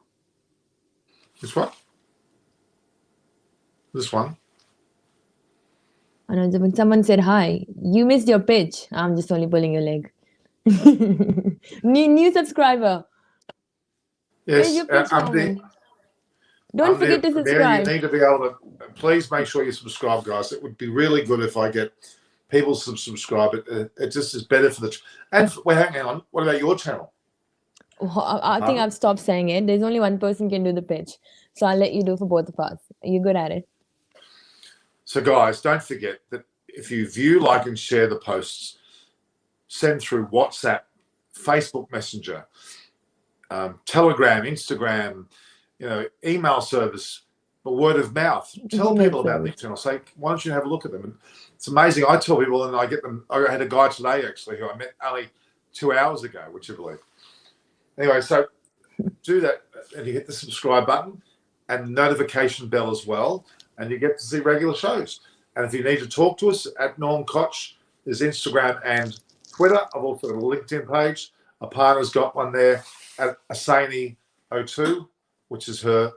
This one? This one? I know when someone said hi, you missed your pitch. I'm just only pulling your leg. new subscriber. Where's Yes, your pitch, Norman? Don't forget to Amir, subscribe. you need to be able to. Please make sure you subscribe, guys. It would be really good if I get people to subscribe. It just is better for the. And well, hang on. What about your channel? Well, I think I've stopped saying it. There's only one person can do the pitch, so I'll let you do for both of us. You're good at it. So, guys, don't forget that if you view, like, and share the posts, send through WhatsApp, Facebook Messenger, Telegram, Instagram, email service, but word of mouth. Tell people about the channel. Say, why don't you have a look at them? And it's amazing. I tell people, and I get them. I had a guy today actually who I met only 2 hours ago. Would you believe? Anyway, so do that, and you hit the subscribe button and notification bell as well, and you get to see regular shows. And if you need to talk to us at Norm Koch, there's Instagram and Twitter. I've also got a LinkedIn page. A partner's got one there at Asani02, which is her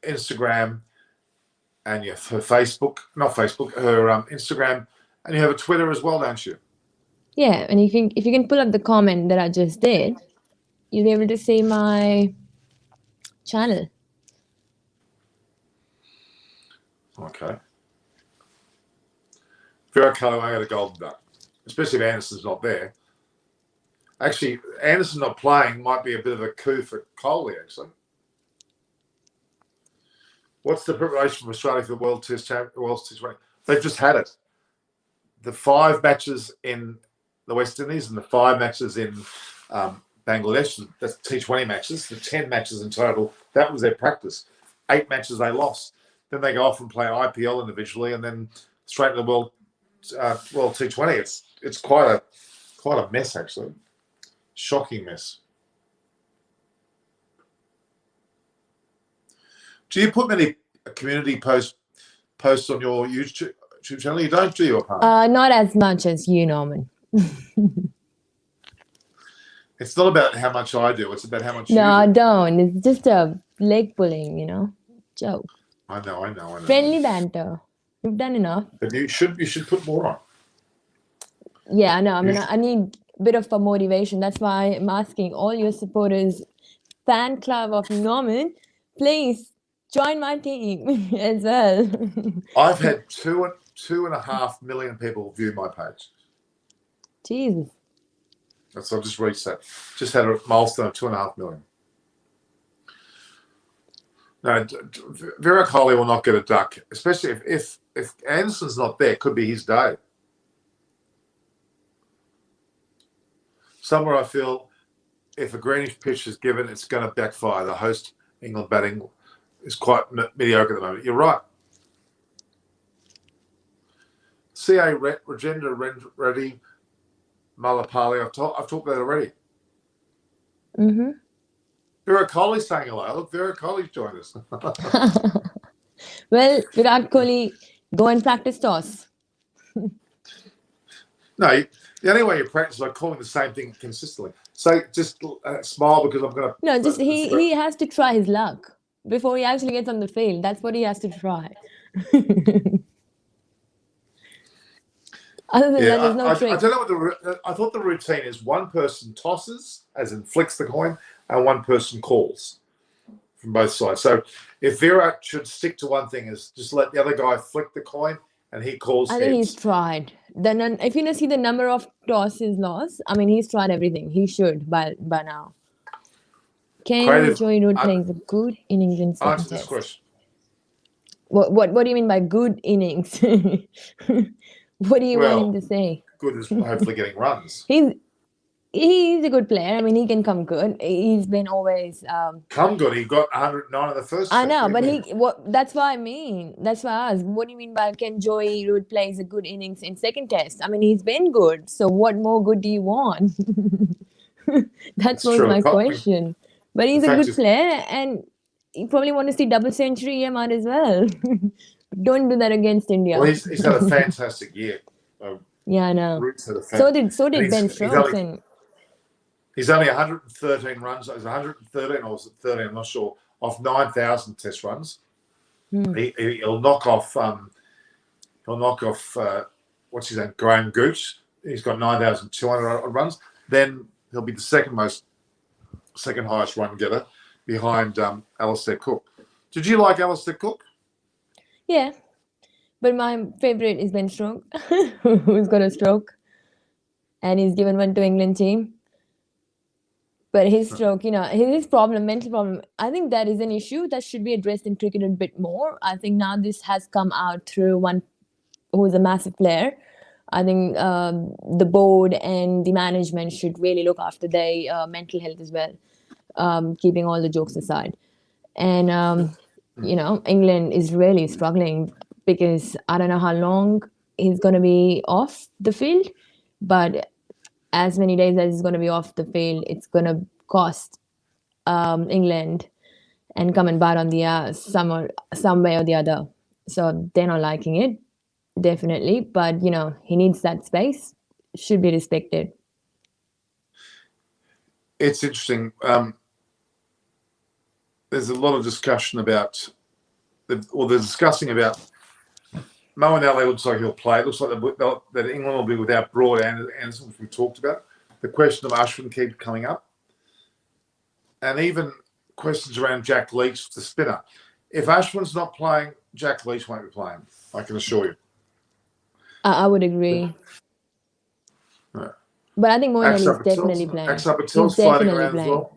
Instagram, and her Facebook, not Facebook, her Instagram, and you have a Twitter as well, don't you? Yeah, and if you can pull up the comment that I just did, you'll be able to see my channel. Okay. Virat Kohli, I got a golden duck, especially if Anderson's not there. Actually, Anderson not playing might be a bit of a coup for Kohli, actually. What's the preparation for Australia for the World T20? They've just had it. The 5 matches in the West Indies and the 5 matches in Bangladesh, that's T20 matches, the 10 matches in total, that was their practice. 8 matches they lost. Then they go off and play IPL individually and then straight to the World T20. It's quite a mess, actually. Shocking mess. Do you put many community posts on your YouTube channel? You don't, do you, Aparna? Not as much as you, Norman. It's not about how much I do. It's about how much you do. No, I don't. It's just a leg pulling, joke. I know. Friendly banter. You've done enough. But you should put more on. Yeah, I know. I mean, I need a bit of a motivation. That's why I'm asking all your supporters, fan club of Norman, please join my team as well. I've had 2.5 million people view my page. Jesus. So I've just reached that. Just had a milestone of 2.5 million. No, Virat Kohli will not get a duck, especially if Anderson's not there. Could be his day. Somewhere I feel if a greenish pitch is given, it's going to backfire. The host England batting is quite mediocre at the moment. You're right. CA Rajendra Reddy Malapali. I've talked about it already. Mm-hmm. Virat Kohli's saying hello. Look, Virat Kohli's joined us. Well, Virat Kohli, go and practice toss. No, the only way you practice is by calling the same thing consistently. So just smile because I'm going to. No, just he has to try his luck before he actually gets on the field. That's what he has to try. Other than that, there's no trick. I don't know what I thought the routine is. One person tosses, as in flicks the coin, and one person calls from both sides. So if Virat should stick to one thing, is just let the other guy flick the coin and he calls. I think he's tried. Then if you see the number of tosses lost, I mean, he's tried everything. He should by now. Can creative. Joey Root plays a good innings in second Answer this test? question. What do you mean by good innings? What do you want him to say? Good is hopefully getting runs. He's a good player. I mean, he can come good. He's been always Come good. He got 109 in the first. I test. know, What do but you mean? that's what I mean. That's what I asked. What do you mean by can Joey Root plays a good innings in second test? I mean, he's been good. So what more good do you want? That It's was true. my The question. But he's a fact good is, player, and you probably want to see double century. He might as well. Don't do that against India. well, he's had a fantastic year. Yeah, I know. Root's had a So and did Ben Stokes, and he's only 113 runs. It was 113 or was it 13? I'm not sure. Off 9,000 test runs. He'll knock off. What's his name? Graham Gooch. He's got 9,200 runs. Then he'll be the second highest run getter behind Alistair Cook. Did you like Alistair Cook? yeah. But my favorite is Ben Stokes, who's got a stroke, and he's given one to England team. But his stroke, his problem, mental problem, I think that is an issue that should be addressed in cricket a bit more. I think now this has come out through one who is a massive player. I think the board and the management should really look after their mental health as well, keeping all the jokes aside. And, England is really struggling because I don't know how long he's going to be off the field, but as many days as he's going to be off the field, it's going to cost England and come and bite on the ass some way or the other. So they're not liking it, definitely. But, he needs that space. Should be respected. It's interesting. There's a lot of discussion about, they're discussing about Moeen Ali looks like he'll play. It looks like that England will be without Broad Anderson, which we talked about. The question of Ashwin keeps coming up. And even questions around Jack Leach, the spinner. If Ashwin's not playing, Jack Leach won't be playing, I can assure you. I would agree. Yeah. But I think Moeen Ali is definitely playing. Axar Patel's floating around as well.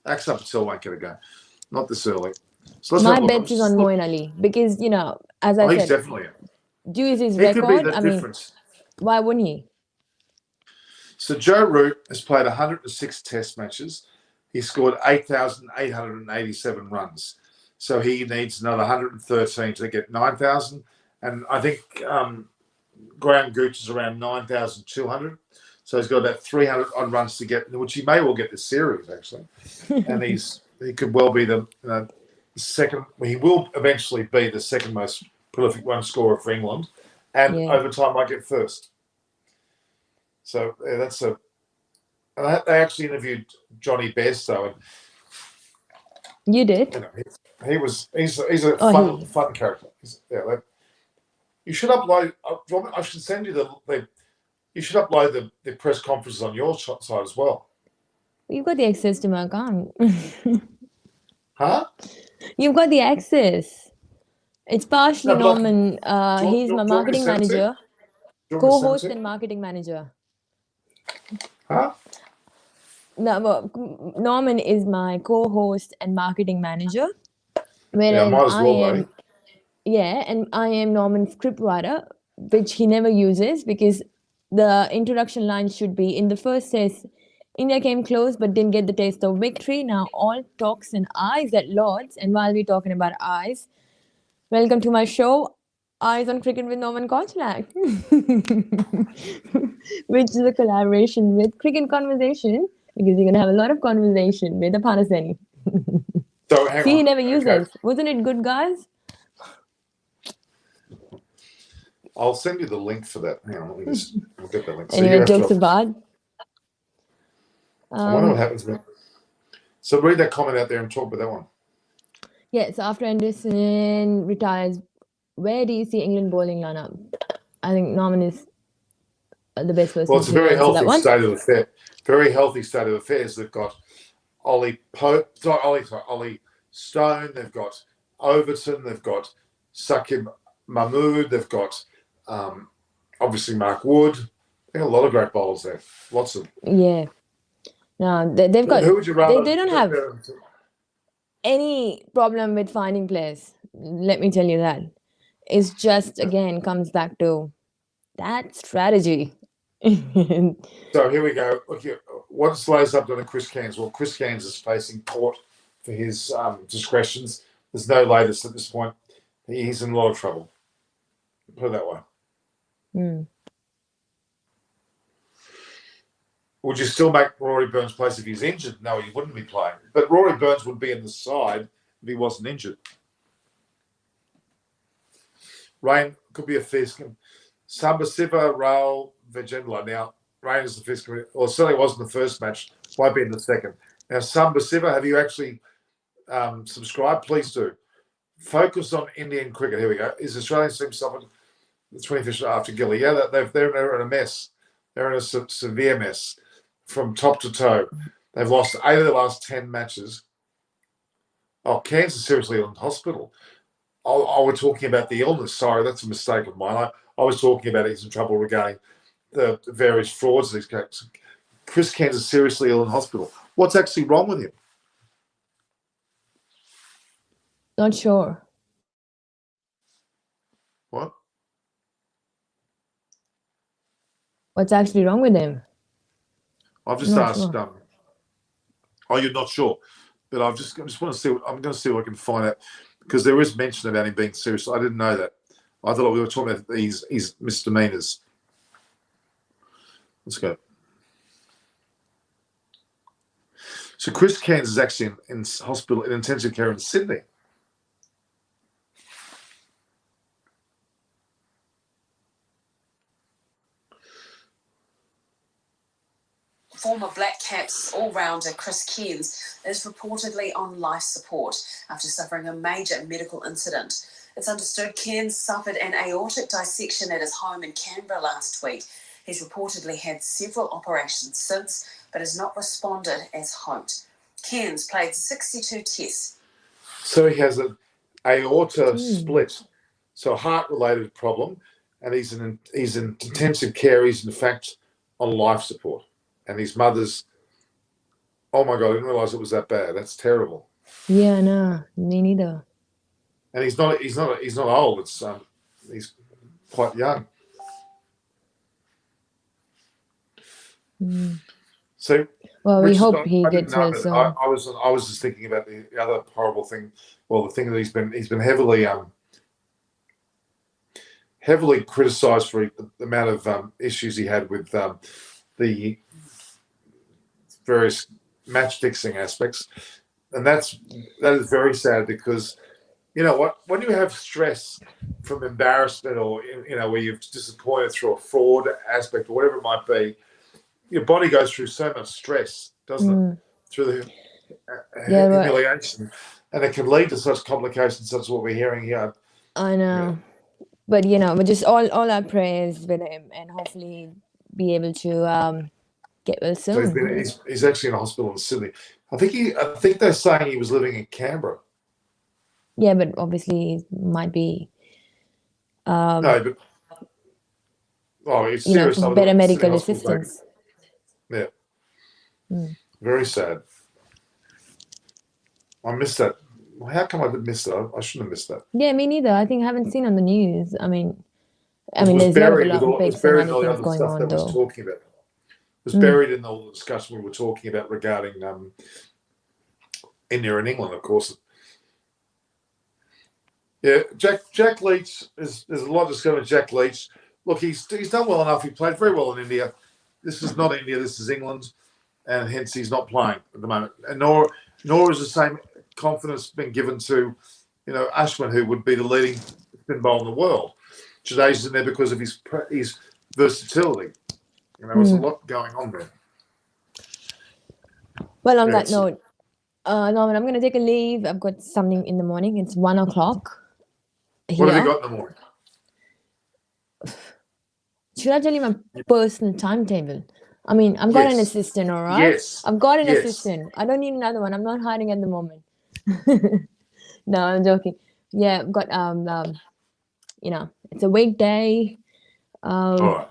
Axar Patel won't get a go. Not this early. So my bet is on Moeen Ali because, as I said, he's definitely due is his he record. could be the difference. Why wouldn't he? So Joe Root has played 106 test matches. He scored 8,887 runs. So he needs another 113 to get 9,000. And I think Graham Gooch is around 9,200. So he's got about 300 odd runs to get, which he may well get this series, actually. And he could well be the second. He will eventually be the second most prolific run scorer for England. And over time, might get first. So that's a. And they actually interviewed Johnny Bairstow. And, you did? He's a fun character. You should upload. I should send you you should upload the press conferences on your side as well. You've got the access to my account. Huh? You've got the access. It's partially Norman. He's my marketing manager, co-host and marketing manager. Huh? No, Norman is my co-host and marketing manager. Whereas might as well, and I am Norman's script writer, which he never uses because the introduction line should be in the first test. India came close but didn't get the taste of victory. Now all talks and eyes at Lords. And while we're talking about eyes, welcome to my show, Eyes on Cricket with Norman Kotchnak, which is a collaboration with Cricket Conversation, because you're going to have a lot of conversation with Aparna Seni. So See, he never uses. Wasn't it good, guys? I'll send you the link for that. Hang on, let me just I'll get that link. Anyway, jokes apart. I wonder what happens then. So read that comment out there and talk about that one. Yeah, so after Anderson retires, where do you see England bowling lineup? I think Norman is the best person. Well, it's a very healthy state of affairs. Very healthy state of affairs. They've got Ollie Stone. They've got Overton. They've got Saqib Mahmood. They've got obviously Mark Wood. I think a lot of great bowlers there. Lots of. Yeah. No, they've got. Who would you rather? They don't have any problem with finding players. Let me tell you that. It's just again comes back to that strategy. So here we go. Look here. What slows up on Chris Cairns? Well, Chris Cairns is facing court for his discretions. There's no latest at this point. He's in a lot of trouble. Put it that way. Mm. Would you still make Rory Burns' place if he's injured? No, he wouldn't be playing. But Rory Burns would be in the side if he wasn't injured. Rain could be a Fiskin. Sambasiva, Raul, Vijendla. Now, Rain is the Fiskin, or certainly wasn't the first match. Won't be in the second. Now, Sambasiva, have you actually subscribed? Please do. Focus on Indian cricket. Here we go. Is Australian team suffered the 25th after Gilly? Yeah, they're in a mess. They're in a severe mess from top to toe. They've lost 8 of the last 10 matches. Oh, Cairns is seriously in hospital. Oh, we're talking about the illness. Sorry, that's a mistake of mine. I was talking about he's in trouble regarding the various frauds. These guys. Chris Cairns is seriously ill in hospital. What's actually wrong with him? Not sure. What? What's actually wrong with him? I've just Not asked. sure. Oh, you're not sure, but I just want to see. I'm going to see what I can find out because there is mention about him being serious. I didn't know that. I thought we were talking about these misdemeanors. Let's go. So Chris Cairns is actually in hospital in intensive care in Sydney. Former Black Caps all-rounder Chris Cairns is reportedly on life support after suffering a major medical incident. It's understood Cairns suffered an aortic dissection at his home in Canberra last week. He's reportedly had several operations since, but has not responded as hoped. Cairns played 62 tests. So he has an aorta split, so a heart-related problem, and he's in intensive care. He's in fact on life support. And his mother's, oh my God, I didn't realise it was that bad. That's terrible. Yeah, no, me neither. And he's not old. It's he's quite young. Mm. So, well, we Richard, hope he I didn't gets know well that. soon. I was just thinking about the other horrible thing. Well, the thing that he's been heavily criticised for the amount of issues he had with the various match fixing aspects, and that is very sad because you know what, when you have stress from embarrassment or where you've disappointed through a fraud aspect or whatever it might be, your body goes through so much stress, doesn't it, through the humiliation, and it can lead to such complications such as what we're hearing here. I know, but but just all our prayers with him, and hopefully be able to get well soon. So he's actually in a hospital in Sydney. I think they're saying he was living in Canberra. Yeah, but obviously it might be no, but it's serious. better medical assistance. Yeah. Very sad. I missed that. How come I didn't miss that? I shouldn't have missed that. Yeah, me neither. I think I haven't seen on the news. I mean, there's a lot of big and other things going on, though. It was buried in all the discussion we were talking about regarding India and England, of course. Yeah, Jack Leach, there's a lot of discussion with Jack Leach. Look, he's done well enough. He played very well in India. This is not India, this is England, and hence he's not playing at the moment. And nor is the same confidence been given to, Ashwin, who would be the leading spin bowler in the world. Jadeja's in there because of his versatility. There's a lot going on there. Well, on that note, Norman, I'm going to take a leave. I've got something in the morning. It's 1 o'clock. What have you got in the morning? Should I tell you my personal timetable? I mean, I've got an assistant, all right? Yes. I've got an assistant. I don't need another one. I'm not hiding at the moment. No, I'm joking. Yeah, I've got it's a weekday. All right.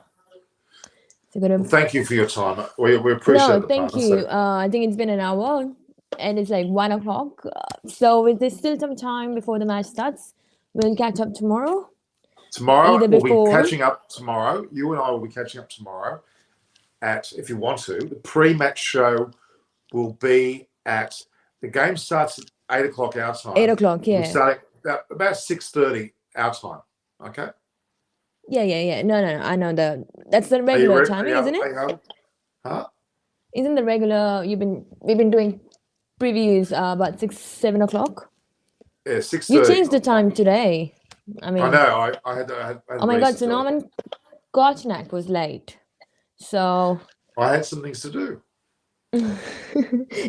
So gonna Well, thank you for your time. We appreciate no, the thank partner. you. So I think it's been an hour, and it's like 1 o'clock. So is there still some time before the match starts? We'll catch up tomorrow, tomorrow either we'll be before. catching up tomorrow. You and I will be catching up tomorrow at, if you want to, the pre-match show will be at, the game starts at 8 o'clock our time. 8 o'clock. We'll be Yeah. starting about 6:30 our time. Okay. Yeah. No. I know that's the Are you regular ready? timing, isn't it? Huh? Isn't the regular? We've been doing previews about 6, 7 o'clock. Yeah, You 6:30. changed the time today. I mean, I know. I had oh my God! reasons So to it. Norman Kochnak was late. So I had some things to do.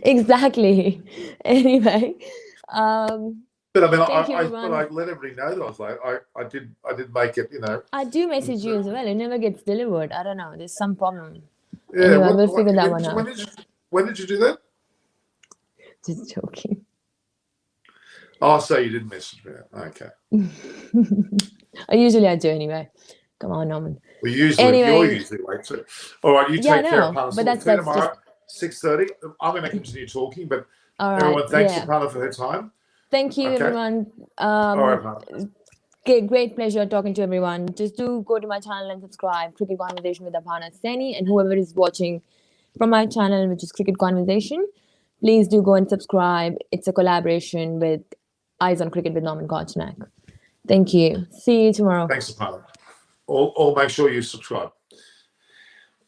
exactly. Anyway, But I mean, thank you, but everyone. I let everybody know that I was late. I did make it. You know. I do message you as well. It never gets delivered. I don't know. There's some problem. Yeah. Anyway, we'll figure that one out. When did you do that? Just joking. Oh, so you didn't message me. Okay. I do anyway. Come on, Norman. Well, usually Anyway. you're usually late too. All right, you Yeah, I take care know, of Partner. but We'll that's see you just tomorrow, 6:30. I'm going to continue talking, but all right. everyone, thanks Yeah. to Partner for her time. Thank you, Okay. everyone. All right, Partner. Great pleasure talking to everyone. Just do go to my channel and subscribe. Cricket Conversation with Aparna Seni, and whoever is watching from my channel, which is Cricket Conversation, please do go and subscribe. It's a collaboration with Eyes on Cricket with Norman Kochnak. Thank you. See you tomorrow. Thanks, Partner. All make sure you subscribe. It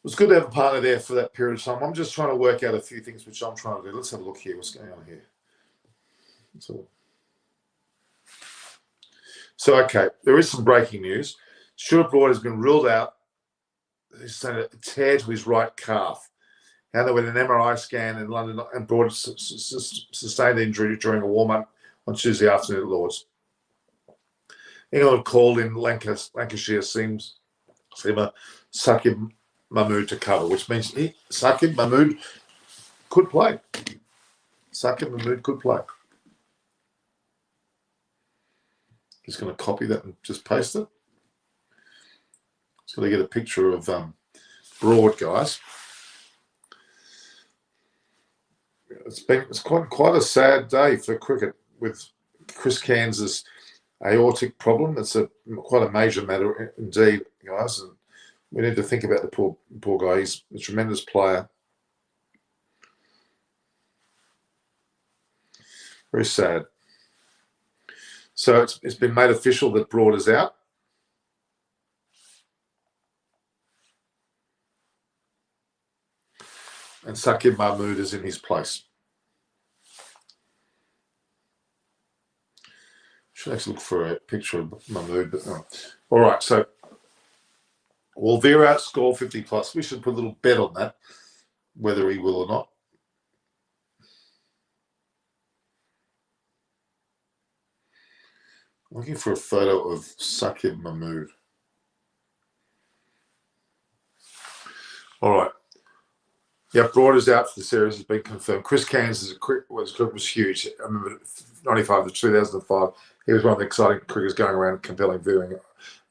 was good to have a partner there for that period of time. I'm just trying to work out a few things which I'm trying to do. Let's have a look here. What's going on here? So okay, there is some breaking news. Stuart Broad has been ruled out. He's saying a tear to his right calf. Now there was an MRI scan in London, and Broad sustained injury during a warm-up on Tuesday afternoon at Lords. England have called in Lancashire seamer Saqib Mahmood to cover, which means Saqib Mahmood could play. Saqib Mahmood could play. Just going to copy that and just paste it. Just going to get a picture of Broad, guys. It's quite a sad day for cricket with Chris Cairns' aortic problem. It's quite a major matter indeed, guys, and we need to think about the poor guy. He's a tremendous player. Very sad. So it's been made official that Broad is out. And Saqib Mahmood is in his place. Should actually look for a picture of Mahmood, but no. All right, so will Virat score 50 plus? We should put a little bet on that, whether he will or not. Looking for a photo of Saqib Mahmood. All right. Yeah, Broad is out for the series. Has been confirmed. Chris Cairns was huge. I remember 95 to 2005. He was one of the exciting cricketers going around, compelling viewing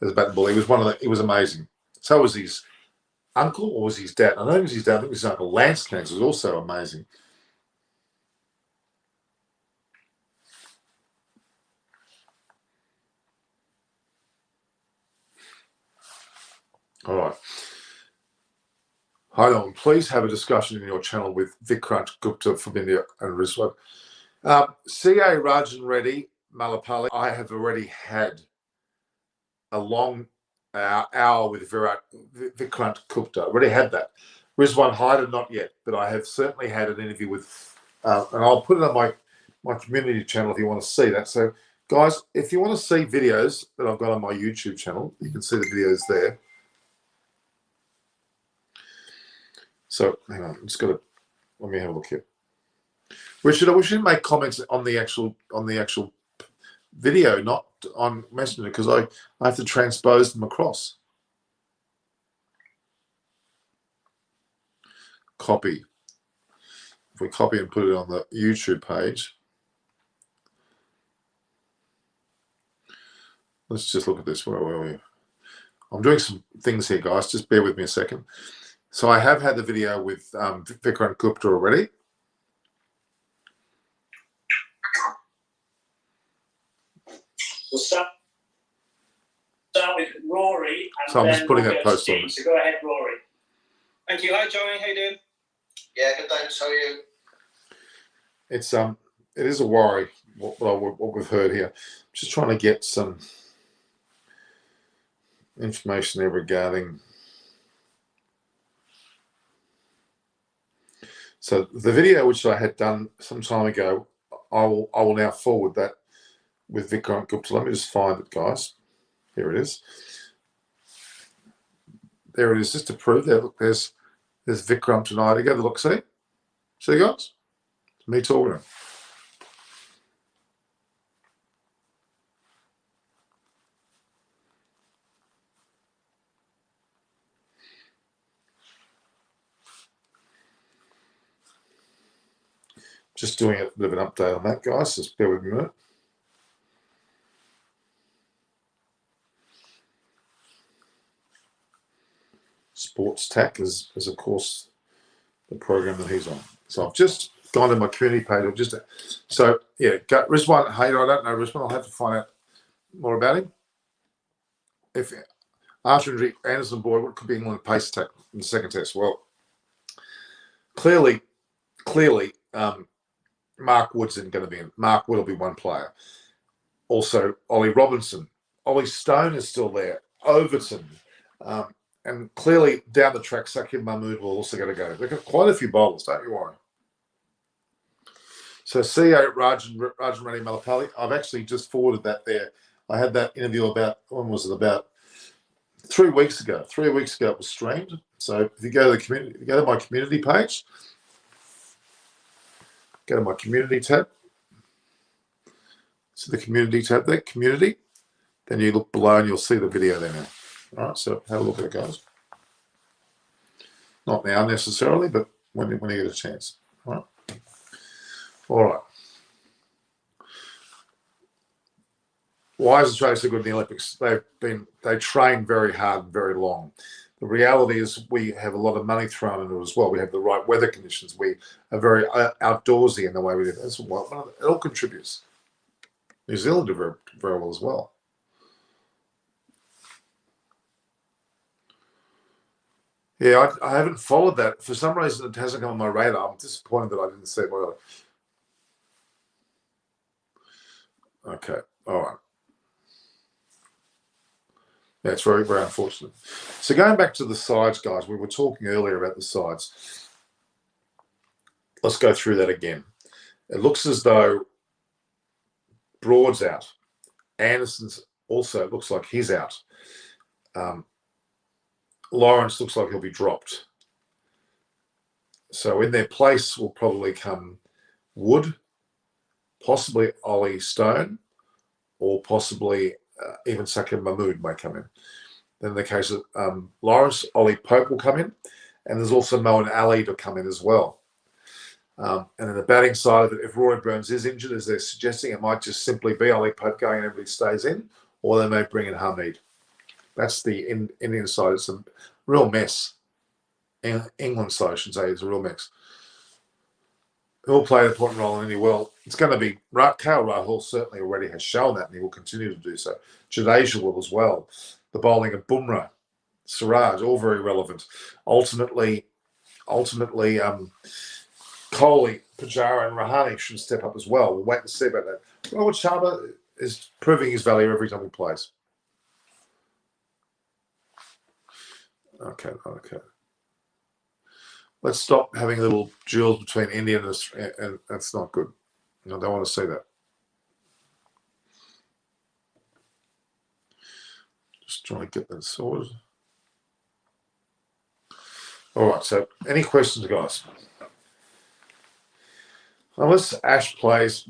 as a batting ball. He was amazing. So was his uncle, or was his dad? I don't think it was his dad. I think it was his uncle. Lance Cairns was also amazing. All right. Hi, on. Please have a discussion in your channel with Vikrant Gupta from India and Rizwan. C.A. Rajan Reddy Malapalli, I have already had a long hour with Vikrant Gupta. I already had that. Rizwan Haider, not yet, but I have certainly had an interview with, and I'll put it on my community channel if you want to see that. So, guys, if you want to see videos that I've got on my YouTube channel, you can see the videos there. So, hang on, let me have a look here. Richard, I wish you'd make comments on the actual video, not on Messenger, because I have to transpose them across. Copy. If we copy and put it on the YouTube page, let's just look at this. Where are we? I'm doing some things here, guys. Just bear with me a second. So I have had the video with Vikrant Gupta already. We'll start with Rory. And So I'm then just putting we'll that go to post on. Steve. So go ahead, Rory. Thank you. Hi, Johnny. How you doing? Yeah, good, thanks. How are you? It's it is a worry what we've heard here. Just trying to get some information there regarding. So the video which I had done some time ago, I will now forward that with Vikrant Gupta. Let me just find it, guys. Here it is. There it is, just to prove that. Look, there's Vikrant tonight. Together, look, see, guys, it's me talking to him. Just doing a bit of an update on that, guys. Just bear with me a minute. Sports Tack is of course the program that he's on. So I've just gone to my community page. So yeah, Rizwan Haider. I don't know Rizwan. I'll have to find out more about him. If after injury, Anderson Boyd, what could be England pace attack in the second test? Well, clearly, Mark Wood's isn't going to be in. Mark Wood will be one player. Also, Ollie Robinson. Ollie Stone is still there. Overton. And clearly, down the track, Sakim Mahmood will also going to go. They've got quite a few bowlers, don't you worry. So CEO Rajan Reddy Malapalli, I've actually just forwarded that there. I had that interview about, when was it? About 3 weeks ago. 3 weeks ago it was streamed. So if you go to the community, go to my community page, go to my community tab. So the community tab there, community. Then you look below and you'll see the video there now. All right, so have a look at it, guys. Not now necessarily, but when you get a chance. All right. All right. Why is Australia so good in the Olympics? They train very hard and very long. The reality is we have a lot of money thrown into it as well. We have the right weather conditions. We are very outdoorsy in the way we do it. That's what it all contributes. New Zealand do very, very well as well. Yeah, I haven't followed that. For some reason, it hasn't come on my radar. I'm disappointed that I didn't see it earlier. Okay, all right. Yeah, it's very, very unfortunate. So going back to the sides, guys, we were talking earlier about the sides. Let's go through that again. It looks as though Broad's out. Anderson's also looks like he's out. Lawrence looks like he'll be dropped. So in their place will probably come Wood, possibly Ollie Stone, or possibly even Sakim Mahmood may come in. Then in the case of Lawrence, Ollie Pope will come in, and there's also Moeen Ali to come in as well. And then the batting side of it, if Rory Burns is injured, as they're suggesting, it might just simply be Ollie Pope going and everybody stays in, or they may bring in Hamid. That's the Indian side. It's a real mess. England side, I should say, is a real mess. Who'll play the important role in any well? It's going to be KL Rahul. Certainly already has shown that, and he will continue to do so. Jadeja will as well. The bowling of Bumrah, Siraj, all very relevant. Ultimately, Kohli, Pujara, and Rahane should step up as well. We'll wait and see about that. Robert Sharma is proving his value every time he plays. Okay. Let's stop having little duels between India and that's not good. I don't want to see that. Just trying to get that sorted. All right, so any questions, guys? Unless Ash plays,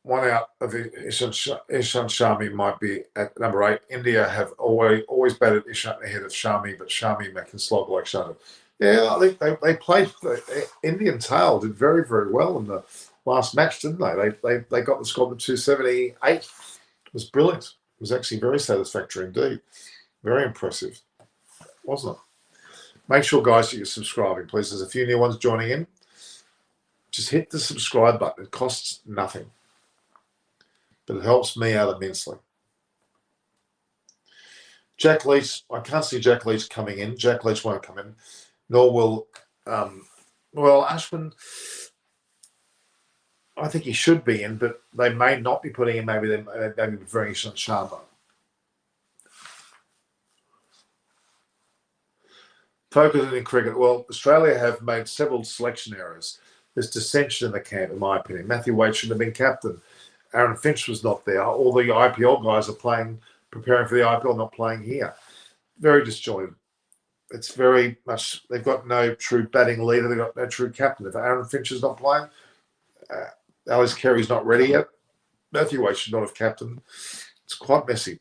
one out of Ishan Shami might be at number 8. India have always batted Ishan ahead of Shami, but Shami can slog like Shami. Yeah, I think they played. The Indian tail did very, very well in the last match, didn't they? They got the score to 278. It was brilliant. It was actually very satisfactory indeed. Very impressive, wasn't it? Make sure, guys, that you're subscribing, please. There's a few new ones joining in. Just hit the subscribe button. It costs nothing, but it helps me out immensely. Jack Leach, I can't see Jack Leach coming in. Jack Leach won't come in, nor will, Ashwin, I think he should be in, but they may not be putting in, maybe they may be preferring Ishant Sharma. Focusing in cricket, well, Australia have made several selection errors. There's dissension in the camp, in my opinion. Matthew Wade should have been captain. Aaron Finch was not there. All the IPL guys are playing, preparing for the IPL, not playing here. Very disjointed. It's very much, they've got no true batting leader. They've got no true captain. If Aaron Finch is not playing, Alice Carey's not ready yet. Matthew Wade should not have captained. It's quite messy.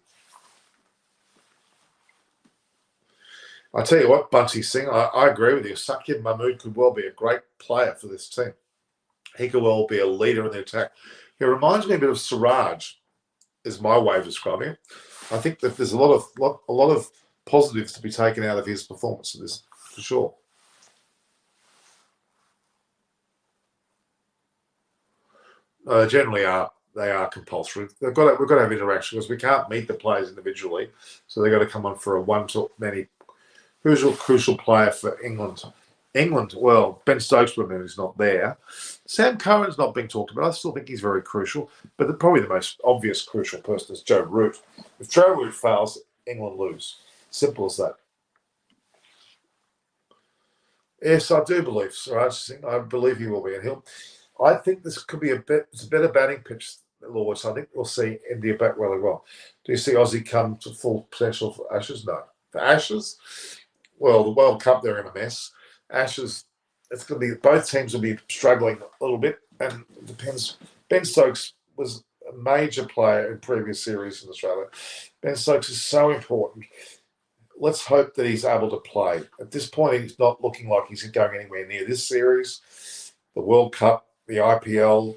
I tell you what, Bunty Singh, I agree with you. Sakib Mahmood could well be a great player for this team. He could well be a leader in the attack. He reminds me a bit of Siraj, is my way of describing it. I think that there's a lot of positives to be taken out of his performance in this, for sure. Generally they are compulsory. We've got to have interaction because we can't meet the players individually, so they've got to come on for a one-to-many. Who's a crucial player for England? Well, Ben Stokes, remember, is not there. Sam Curran's not being talked about. I still think he's very crucial, but probably the most obvious crucial person is Joe Root. If Joe Root fails, England lose. Simple as that. Yes, I do believe Siraj Singh. I believe he will be, and I think this could be it's a better batting pitch, Lord. So I think we'll see India back really well. Do you see Aussie come to full potential for Ashes? No. For Ashes, well, the World Cup, they're in a mess. Ashes, it's going to be, both teams will be struggling a little bit, and it depends. Ben Stokes was a major player in previous series in Australia. Ben Stokes is so important. Let's hope that he's able to play. At this point, he's not looking like he's going anywhere near this series, the World Cup, the IPL.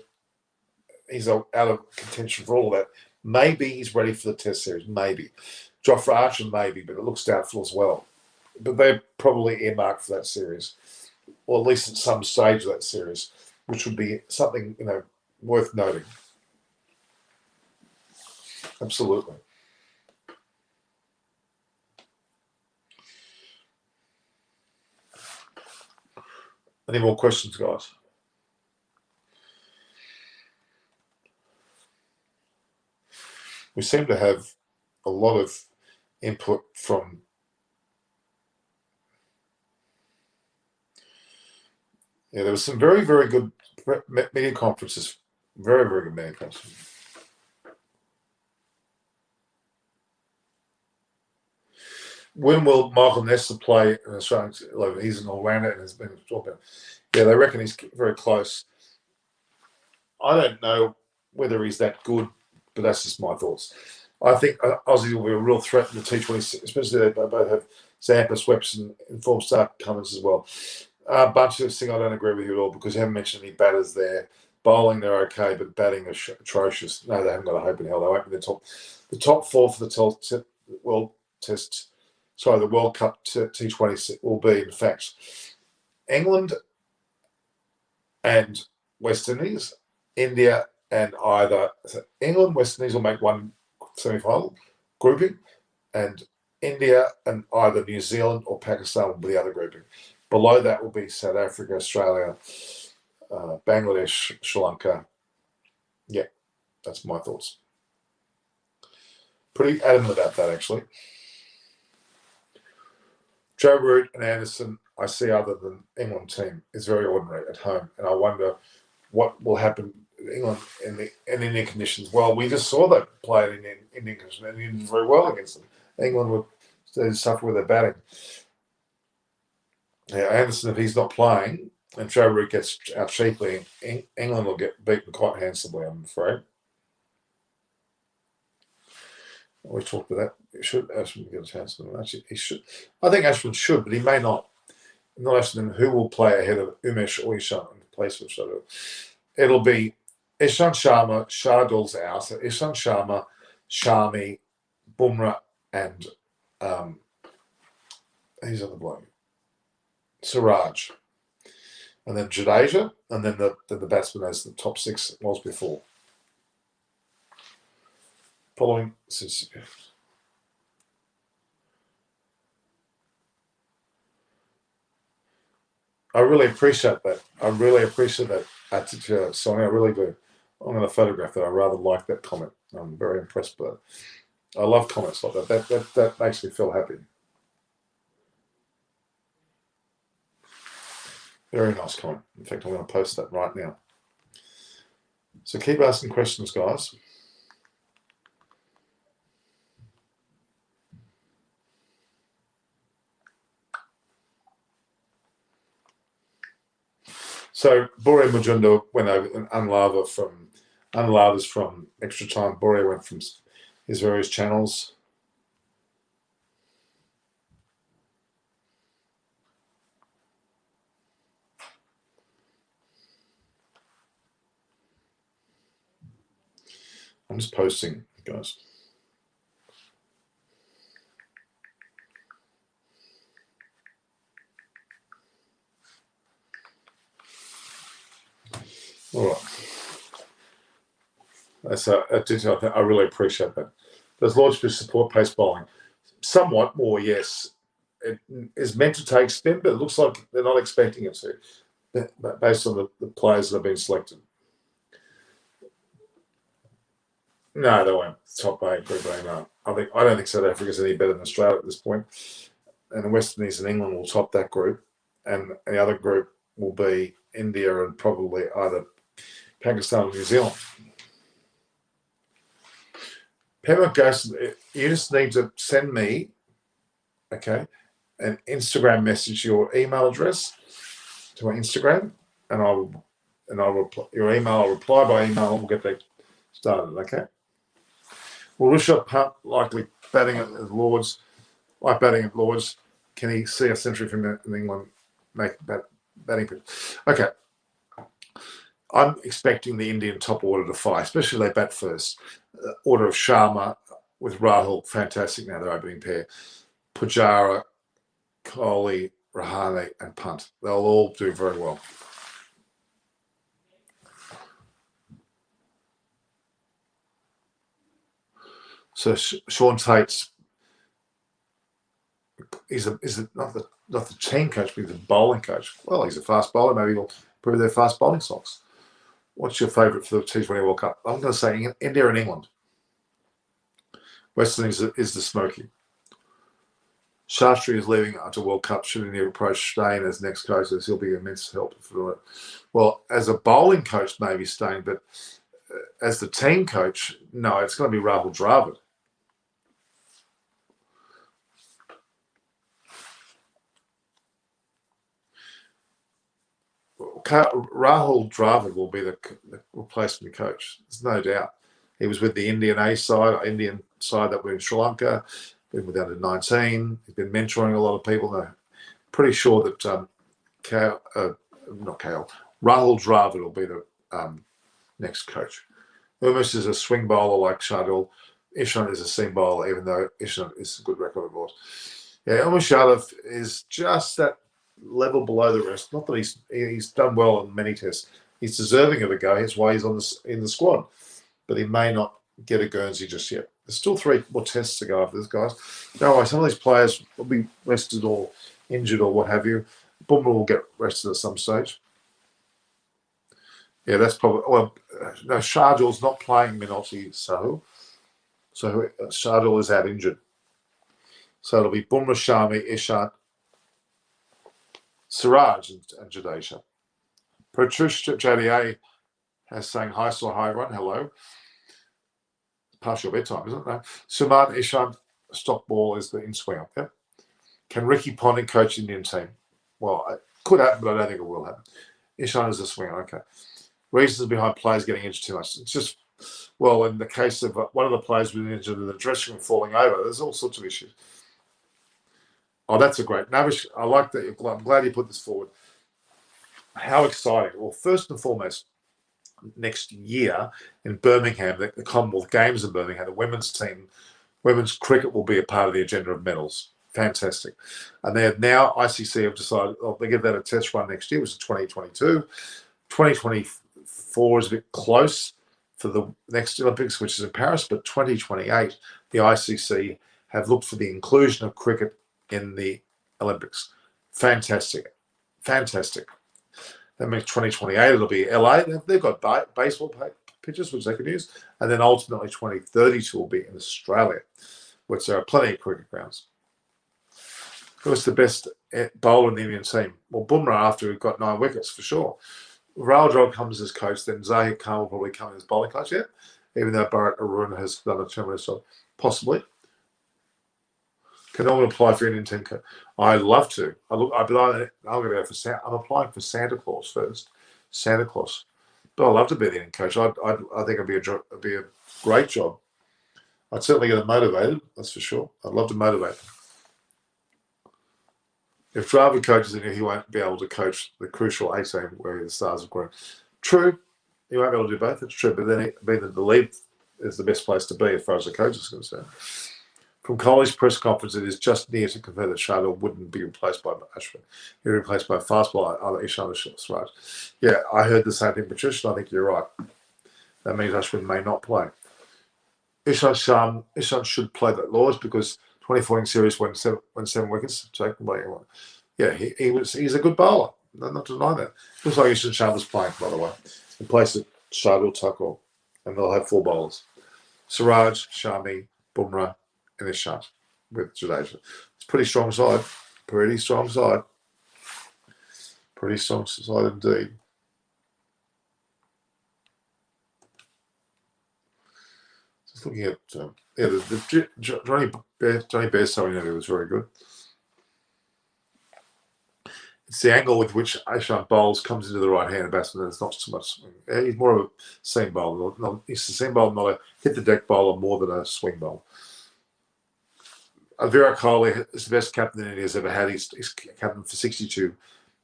He's out of contention for all of that. Maybe he's ready for the Test series. Maybe. Jofra Archer, maybe, but it looks doubtful as well. But they're probably earmarked for that series, or at least at some stage of that series, which would be something, worth noting. Absolutely. Any more questions, guys? We seem to have a lot of input from there was some very, very good media conferences. Very, very good media conferences. When will Michael Nesta play in Australian level? He's an all-rounder and has been talking about. Yeah, they reckon he's very close. I don't know whether he's that good, but that's just my thoughts. I think Aussie will be a real threat in the T20, especially they both have Zampa, Swepson, and form star Cummins as well. Bunch of this thing I don't agree with you at all because you haven't mentioned any batters there. Bowling, they're okay, but batting is atrocious. No, they haven't got a hope in hell. They won't be the top four for the World Cup T20 will be, in fact, England and West Indies, India and England, West Indies will make one semi-final grouping, and India and either New Zealand or Pakistan will be the other grouping. Below that will be South Africa, Australia, Bangladesh, Sri Lanka. Yeah, that's my thoughts. Pretty adamant about that, actually. Joe Root and Anderson, I see other than England team, is very ordinary at home. And I wonder what will happen in England in Indian conditions. Well, we just saw them play in Indian conditions, and Indian did very well against them. England would suffer with their batting. Yeah, Anderson, if he's not playing and Joe Root gets out cheaply, England will get beaten quite handsomely, I'm afraid. We talked about that. Should Ashwin get a chance to actually? He should. I think Ashwin should, but he may not. I'm not asking him who will play ahead of Umesh or Ishant in place of Shardul. It'll be Ishant Sharma, Shardul's out. So Ishant Sharma, Shami, Bumrah, and he's on the bloke. Siraj, and then Jadeja, and then the batsman as the top 6 was before. Following since. I really appreciate that. I really appreciate that attitude, Sonia. I really do. I'm going to photograph that. I rather like that comment. I'm very impressed by it. I love comments like that. That makes me feel happy. Very nice comment. In fact, I'm going to post that right now. So keep asking questions, guys. So Bore Mujunda went over, and Anulava's from Extra Time. Bore went from his various channels. I'm just posting, guys. All right. That's I really appreciate that. Does Lordship support pace bowling? Somewhat more, yes. It is meant to take spin, but it looks like they're not expecting it to, based on the players that have been selected. No, they won't. Top 8, Group A, no. I don't think South Africa's any better than Australia at this point. And the West Indies and England will top that group. And the other group will be India and probably either Pakistan or New Zealand. Pema goes, you just need to send me, okay, an Instagram message, your email address to my Instagram, and I'll reply your email. I'll reply by email. And we'll get that started. Okay. Well, Rishabh Pant likely batting at Lords, like batting at Lords. Can he see a century from England make batting pitch? Okay. I'm expecting the Indian top order to fire, especially if they bat first. Order of Sharma with Rahul, fantastic now, their opening pair. Pujara, Kohli, Rahane, and Punt. They'll all do very well. So Sean Tate's he's not the team coach, but he's a bowling coach. Well, he's a fast bowler. Maybe he'll improve their fast bowling stocks. What's your favourite for the T20 World Cup? I'm going to say India and England. West Indies is the smoky. Shastri is leaving after World Cup. Should he approach Steyn as next coach? As he'll be immense help for it. Well, as a bowling coach, maybe Steyn, but as the team coach, no, it's going to be Rahul Dravid. Rahul Dravid will be the replacement coach. There's no doubt. He was with the Indian side that were in Sri Lanka, been with under 19. He's been mentoring a lot of people. I'm pretty sure that Rahul Dravid will be the next coach. Umesh is a swing bowler like Shardul. Ishant is a seam bowler, even though Ishant is a good record of course. Yeah, Umesh Yadav is just that level below the rest. Not that he's done well in many tests. He's deserving of a go. That's why he's in the squad. But he may not get a Guernsey just yet. There's still 3 more tests to go after this, guys. Don't worry, some of these players will be rested or injured or what have you. Bumrah will get rested at some stage. Yeah, that's probably... Well, no, Shardul's not playing Minotti, so Shardul is out injured. So it'll be Bumrah, Shami, Ishant, Siraj and Jadeja. Pratush JDA has saying hi, so hi everyone. Hello. Past your bedtime, isn't it? No. Suman Ishant stock ball is the in swinger. Yep. Can Ricky Ponting coach Indian team? Well, it could happen, but I don't think it will happen. Ishant is a swinger. Okay. Reasons behind players getting injured too much. It's just, well, in the case of one of the players being injured in the dressing room falling over, there's all sorts of issues. Oh, that's a great. Navish, I like that. I'm glad you put this forward. How exciting. Well, first and foremost, next year in Birmingham, the Commonwealth Games in Birmingham, the women's cricket will be a part of the agenda of medals. Fantastic. And then now ICC have decided they give that a test run next year, which is 2022. 2024 is a bit close for the next Olympics, which is in Paris, but 2028, the ICC have looked for the inclusion of cricket in the Olympics. Fantastic. Fantastic. That means 2028, it'll be LA. They've got baseball pitches, which they can use. And then ultimately 2032 will be in Australia, which there are plenty of cricket grounds. Who's the best bowler in the Indian team? Well, Bumrah, after he got 9 wickets, for sure. Rahul comes as coach, then Zahir Khan will probably come as bowling coach, yeah? Even though Bharat Arun has done a tremendous job. Possibly. Can no one apply for Indian team coach? I'd love to. I'm going to go for I'm applying for Santa Claus first. Santa Claus. But I'd love to be the Indian coach. I think it'd be a great job. I'd certainly get them motivated, that's for sure. I'd love to motivate them. If Dravid coaches in here, he won't be able to coach the crucial A team where the stars have grown. True, he won't be able to do both. It's true, but then the lead is the best place to be as far as the coach is concerned. From Kohli's press conference, it is just near to confirm that Shardul wouldn't be replaced by Ashwin. He'd be replaced by fast bowler Ishan Siraj. Yeah, I heard the same thing, Patricia. I think you're right. That means Ashwin may not play. Ishan should play that Lords because 2014 series won 7 wickets taken by everyone. Yeah, he's a good bowler. No, not denying that. Looks like Ishan Sharma's playing, by the way. In place of Shardul Thakur. And they'll have 4 bowlers. Siraj, Shami, Bumrah, and Ishan with Jadeja. It's a pretty strong side. Pretty strong side. Pretty strong side indeed. Just looking at Johnny Bairstow interview was very good. It's the angle with which Ishan bowls comes into the right hand of batsman. It's not so much swing. He's more of a seam bowler. He's a seam bowler, not a hit the deck bowler, more than a swing bowler. Virat Kohli is the best captain India's ever had. He's captain for 62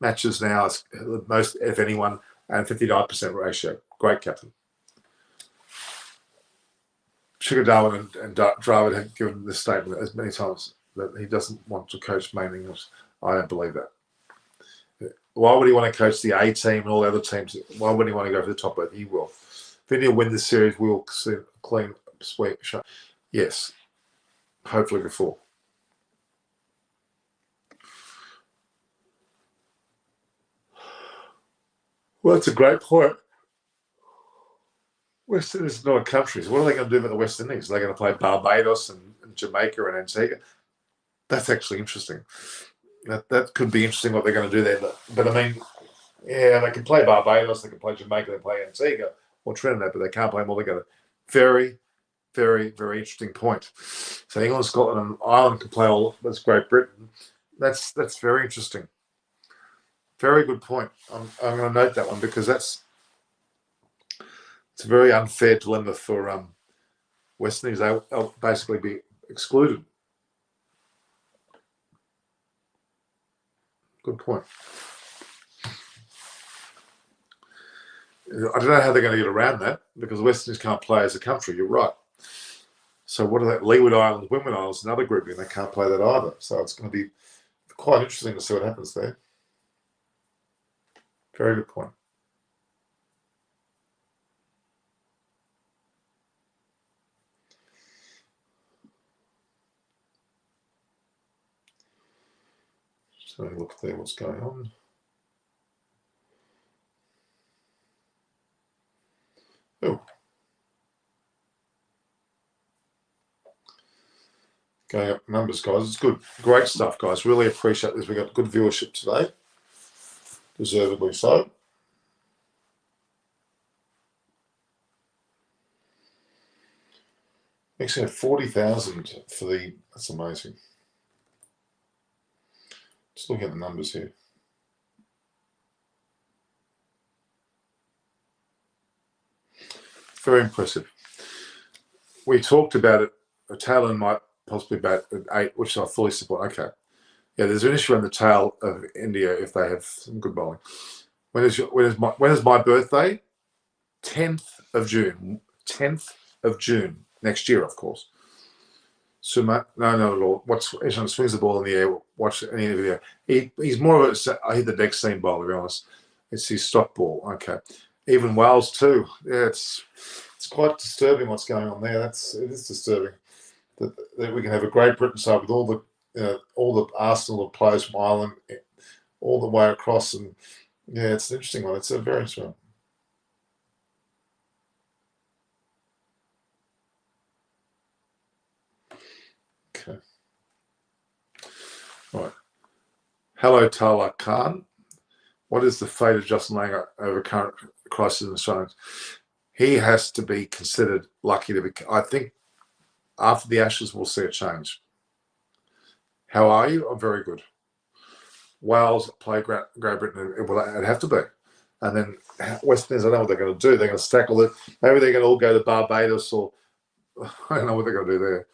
matches now. It's the most, if anyone, and 59% ratio. Great captain. Shikhar Dhawan and Dravid have given this statement as many times that he doesn't want to coach main English. I don't believe that. Why would he want to coach the A team and all the other teams? Why wouldn't he want to go for the top berth? He will. If India win this series, we will see a clean sweep. Yes. Hopefully before. Well, that's a great point. West Indies is not a country. So what are they going to do about the West Indies? Are they going to play Barbados and Jamaica and Antigua? That's actually interesting. That could be interesting what they're going to do there. But I mean, yeah, they can play Barbados, they can play Jamaica, they can play Antigua or Trinidad, but they can't play them all together. Very, very, very interesting point. So England, Scotland, and Ireland can play all. That's Great Britain. That's very interesting. Very good point. I'm going to note that one because it's a very unfair dilemma for West Indies. They'll basically be excluded. Good point. I don't know how they're going to get around that because the West Indies can't play as a country. You're right. So what are that? Leeward Islands, Windward Islands, another group, and they can't play that either. So it's going to be quite interesting to see what happens there. Very good point. So look there, what's going on. Oh. Going up numbers, guys. It's good. Great stuff, guys. Really appreciate this. We got good viewership today. Deservedly so. Actually, have 40,000 for the. That's amazing. Just looking at the numbers here. Very impressive. We talked about it. A tail end might possibly bat at 8, which I fully support. Okay. Yeah, there's an issue on the tail of India if they have some good bowling. When is my birthday? 10th of June. 10th of June next year, of course. Sumat? No, not at all. Ishant swings the ball in the air. Watch any video. He's more of I hit the deck seam ball, to be honest. It's his stock ball. Okay. Even Wales too. Yeah, it's quite disturbing what's going on there. It is disturbing that we can have a Great Britain side with all the Arsenal players from Ireland all the way across, and yeah, it's an interesting one. It's a very interesting one. Okay. Right. Hello, Tala Khan. What is the fate of Justin Langer over current crisis in Australia? He has to be considered lucky to be. I think after the Ashes, we'll see a change. How are you? I'm very good. Wales play Great Britain. It'd have to be. And then West Indies, I don't know what they're going to do. They're going to stack all it. Maybe they're going to all go to Barbados, or I don't know what they're going to do there.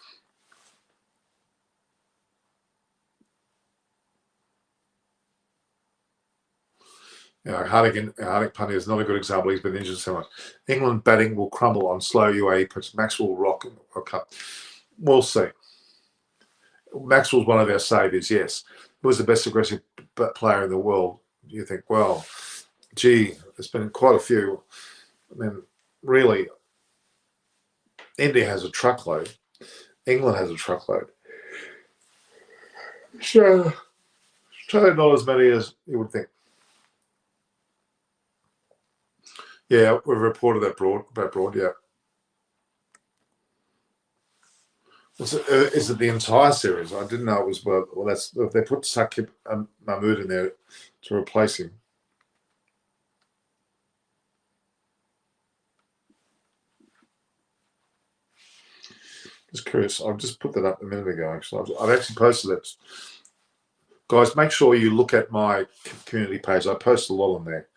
Hardik Pandya is not a good example. He's been injured so much. England batting will crumble on slow UAE pitch. Maxwell will rock in the World Cup. We'll see. Maxwell's one of our saviours, yes. He was the best aggressive player in the world. You think, well, gee, there's been quite a few. I mean, really, India has a truckload. England has a truckload. So, not as many as you would think. Yeah, we've reported that broad, yeah. Is it the entire series? I didn't know it was. Well, that's if they put Saqib Mahmood in there to replace him. Just curious. I've just put that up a minute ago. Actually, I've actually posted that. Guys, make sure you look at my community page. I post a lot on there,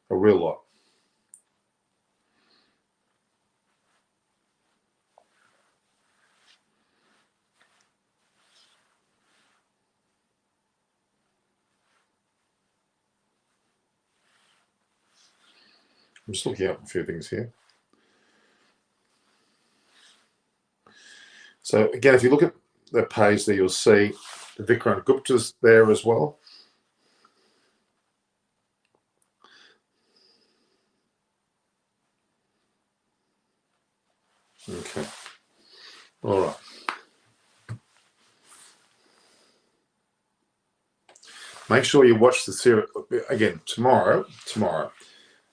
a real lot. I'm just looking up a few things here. So again, if you look at the page there, you'll see the Vikrant Gupta's there as well. Okay. All right. Make sure you watch the series again tomorrow.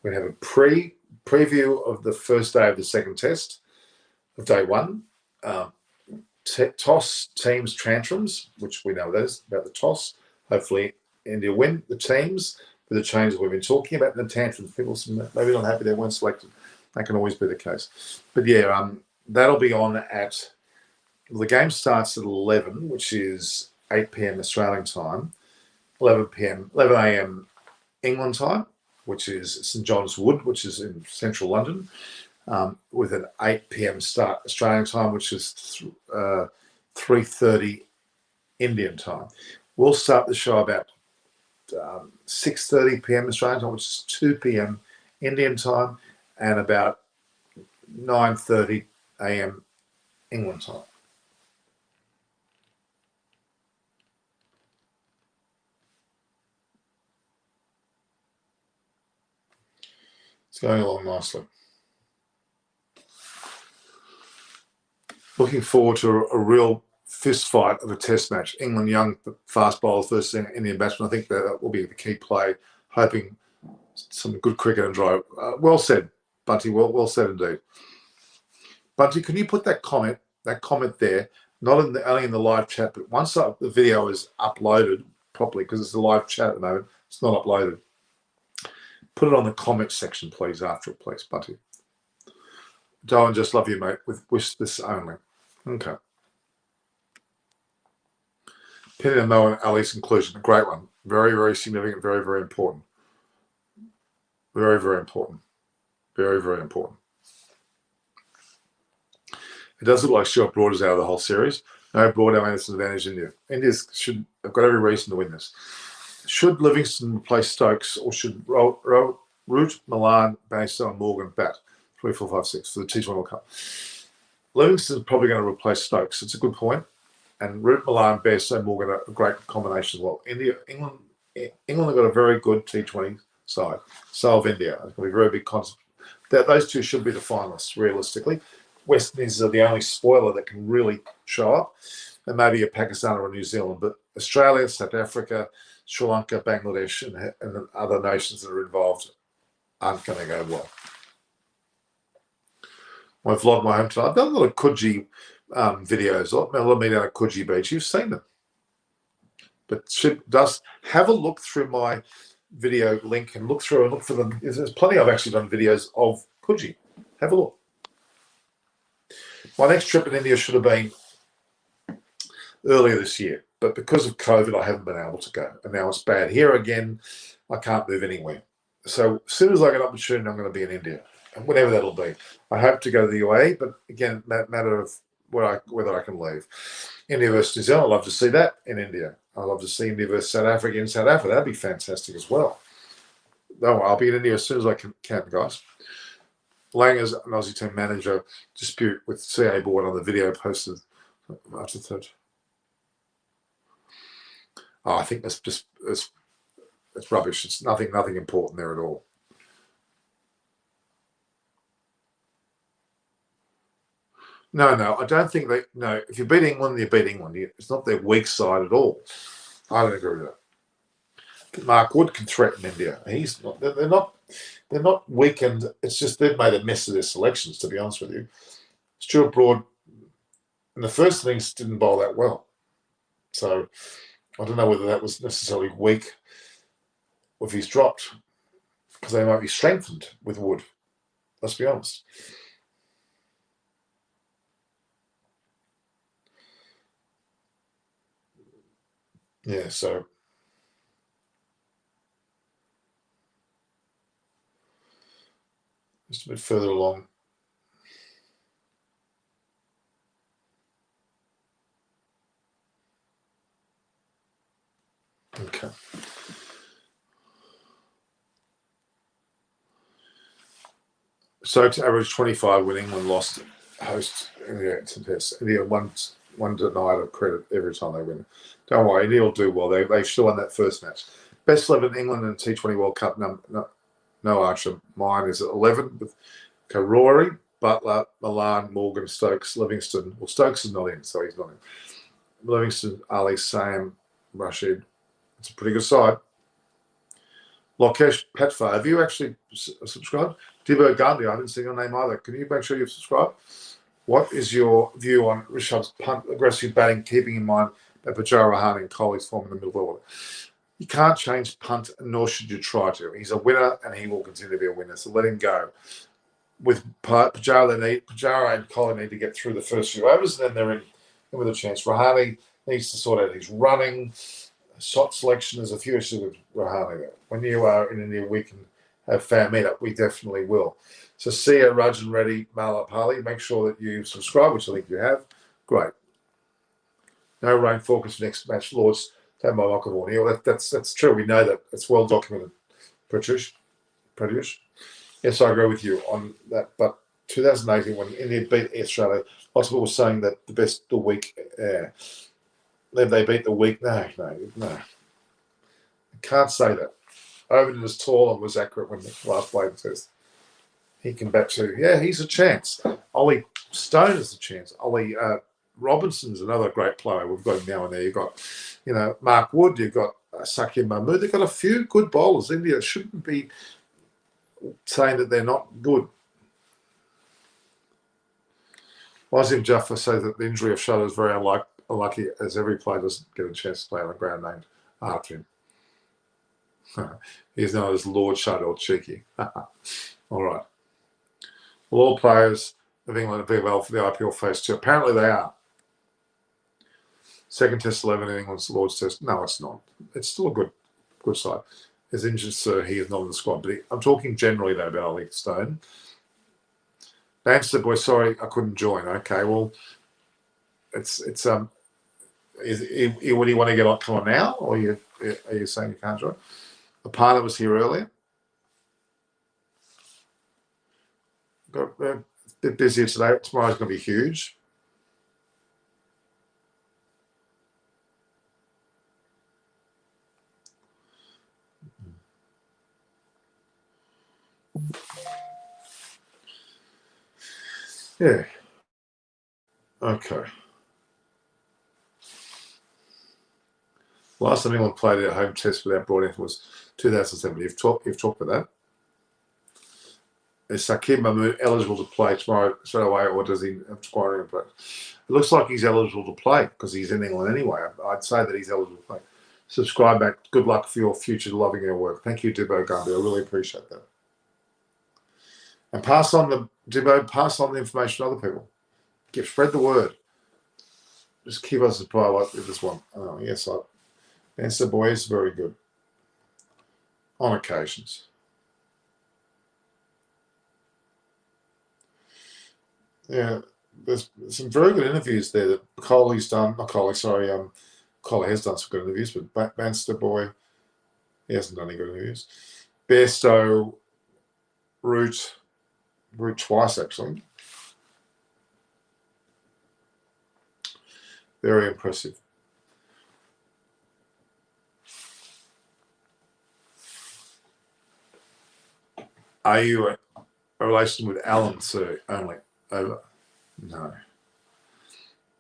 We have a preview of the first day of the second test of day one. Toss teams tantrums, which we know that is about the toss. Hopefully, India win the teams with the changes we've been talking about. The tantrums, people maybe not happy they weren't selected. That can always be the case. But yeah, that'll be on at. The game starts at 11, which is 8 p.m. Australian time, 11 a.m. England time, which is St John's Wood, which is in central London, with an 8 p.m. start Australian time, which is 3:30 Indian time. We'll start the show about 6:30 p.m. Australian time, which is 2 p.m. Indian time, and about 9:30 a.m. England time. It's going along nicely. Looking forward to a real fist fight of a test match. England young fast bowlers versus Indian batsmen. I think that will be the key play. Hoping some good cricket and drive. Well said, Bunty. Well said indeed. Bunty, can you put that comment there, not only in the live chat, but once the video is uploaded properly, because it's a live chat at the moment, it's not uploaded. Put it on the comment section, please, after it, please, Bunty. Darwin, just love you, mate, with wish this only. Okay. Penny and Mo and Ali's inclusion, a great one. Very, very significant, very, very important. Very, very important. Very, very important. It does look like Stuart Broad is out of the whole series. No Broad, no Anderson advantage India. India have got every reason to win this. Should Livingston replace Stokes, or should Root, Milan, Bannister, and Morgan bat 3, 4, 5, 6 for the T20 World Cup? Livingston's probably going to replace Stokes. It's a good point. And Root Milan, Bairstow, Morgan are a great combination as well. England have got a very good T20 side. So have India. It's going to be a very big concept. Those two should be the finalists, realistically. West Indies are the only spoiler that can really show up, and maybe a Pakistan or a New Zealand. But Australia, South Africa, Sri Lanka, Bangladesh, and other nations that are involved aren't going to go well. My vlog, my home tonight. I've done a lot of Coogee videos. A lot of me down at Coogee Beach. You've seen them. But does have a look through my video link and look through and look for them. There's plenty. I've actually done videos of Coogee. Have a look. My next trip in India should have been earlier this year, but because of COVID, I haven't been able to go. And now it's bad here again. I can't move anywhere. So as soon as I get an opportunity, I'm going to be in India, and whatever that'll be. I hope to go to the UAE, but again, matter of whether I can leave. India versus New Zealand, I'd love to see that in India. I'd love to see India versus South Africa in South Africa. That'd be fantastic as well. No, I'll be in India as soon as I can guys. Langer's an Aussie team manager dispute with CA board on the video posted March the 3rd. Oh, I think that's just it's rubbish. It's nothing important there at all. No, I don't think they. No, if you beat England, you beat England. It's not their weak side at all. I don't agree with that. Mark Wood can threaten India. He's not. They're not weakened. It's just they've made a mess of their selections. To be honest with you, Stuart Broad in the first innings didn't bowl that well. So I don't know whether that was necessarily weak, or if he's dropped, because they might be strengthened with Wood. Let's be honest. Yeah, so just a bit further along. Okay. So to average 25 when England lost host India to this. India one denied of credit every time they win. Don't worry, India will do well. They still won that first match. Best 11 England in T20 World Cup. No Archer. Mine is at 11 with Rory, Butler, Milan, Morgan, Stokes, Livingston. Well, Stokes is not in, so he's not in. Livingston, Ali, Sam, Rashid. It's a pretty good side. Lokesh Patfar, have you actually subscribed? Divo Gandhi, I haven't seen your name either. Can you make sure you've subscribed? What is your view on Rishabh's punt, aggressive batting, keeping in mind that Pujara, Rahane and Kohli's form in the middle order? You can't change punt, nor should you try to. He's a winner, and he will continue to be a winner. So let him go. With Pujara and Kohli need to get through the first few overs, and then they're in with a chance. Rahane needs to sort out his running, shot selection. There's a few issues with Rahane there. When you are in India, we can have fan meetup. We definitely will. So Sia, Rajan Reddy, Malapali, make sure that you subscribe, which I think you have. Great. No rain forecast next match, Lords. Don't buy Lockerborn. Yeah, that's true. We know that. It's well documented. Pratyush. Yes, I agree with you on that. But 2018, when India beat Australia, lots of people were saying that the best the week. They beat the week. No. I can't say that. Overton was tall and was accurate when the last played the test. He can bat too. Yeah, he's a chance. Ollie Stone is a chance. Ollie Robinson's another great player. We've got him now and there. You've got, Mark Wood. You've got Sakim Mahmood. They've got a few good bowlers. India shouldn't be saying that they're not good. Wazim Jaffa says that the injury of Shadow is very unlucky, as every player doesn't get a chance to play on the ground named after him. He's known as Lord Shadow Cheeky. All right. Well, all players of England are being well for the IPL Phase 2. Apparently they are. Second Test 11 in England's Lord's Test. No, it's not. It's still a good side. As injured, sir, he is not in the squad. But I'm talking generally, though, about Ollie Stone. Dancer boy, sorry, I couldn't join. Okay, well, it's would you want to get on? Come on now, or are you saying you can't join? The partner was here earlier. bit busier today. Tomorrow's going to be huge. Yeah. Okay. Last time England played a home test without Broadham was 2007. You've talked about that. Is Sakim Mahmood eligible to play tomorrow straight away, or does he have to quarantine? It looks like he's eligible to play because he's in England anyway. I'd say that he's eligible to play. Subscribe back. Good luck for your future. Loving your work. Thank you, Dibbo Gandhi. I really appreciate that. And pass on the information to other people. Spread the word. Just keep us supplied like this one. Oh, yes, Answer Boy is very good on occasions. Yeah, there's some very good interviews there that Coley's done. Not Coley, sorry. Coley has done some good interviews, but Banster Boy, he hasn't done any good interviews. Bairstow, Root twice actually. Very impressive. Are you a relation with Alan, sir? Only over? No.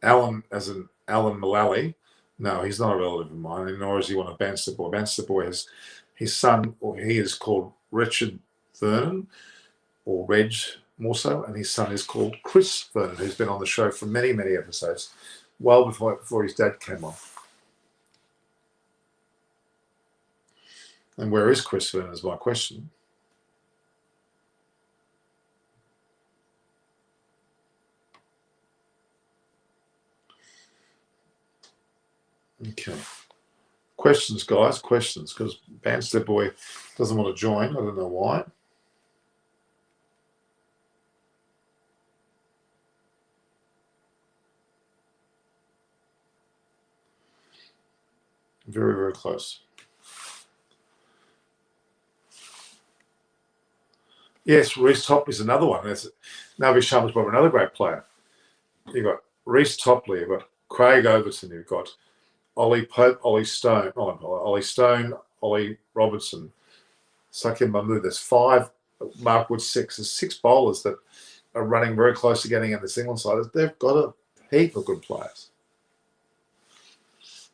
Alan, as in Alan Mullally, no, he's not a relative of mine, and nor is he one of Banster Boy. Banster Boy has his son, or he is called Richard Vernon, or Reg more so, and his son is called Chris Vernon, who's been on the show for many, many episodes, well before his dad came on. And where is Chris Vernon is my question. Okay. Questions, guys, questions, because Banster Boy doesn't want to join. I don't know why. Very, very close. Yes, Reece Topley is another one. Navi Sharma's probably another great player. You've got Reece Topley, you've got Craig Overton, you've got Ollie Pope, Ollie Stone, Ollie Robertson, Sakim Mahmood. There's 5, Mark Wood 6. There's 6 bowlers that are running very close to getting in this England side. They've got a heap of good players.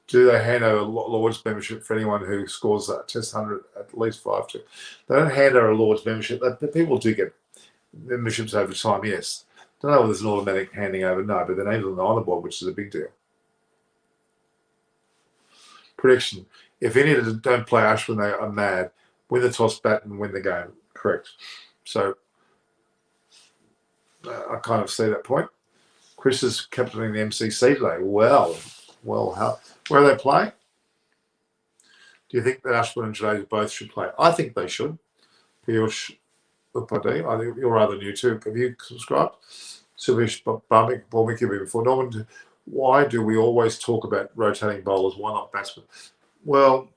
Do they hand over Lord's membership for anyone who scores that Test 100 at least 5 to? They don't hand over a Lord's membership. People do get memberships over time, yes. Don't know whether there's an automatic handing over, no, but they're named on the honour board, which is a big deal. Prediction. If any of them don't play Ashwin, they are mad. Win the toss, bat, and win the game. Correct. So I kind of see that point. Chris is captaining the MCC today. Well, where are they playing? Do you think that Ashwin and Jadeja both should play? I think they should. Piyush Upadhyay, I think you're rather new too. Have you subscribed? Subish Balmiki before. Norman, why do we always talk about rotating bowlers? Why not batsmen? Well,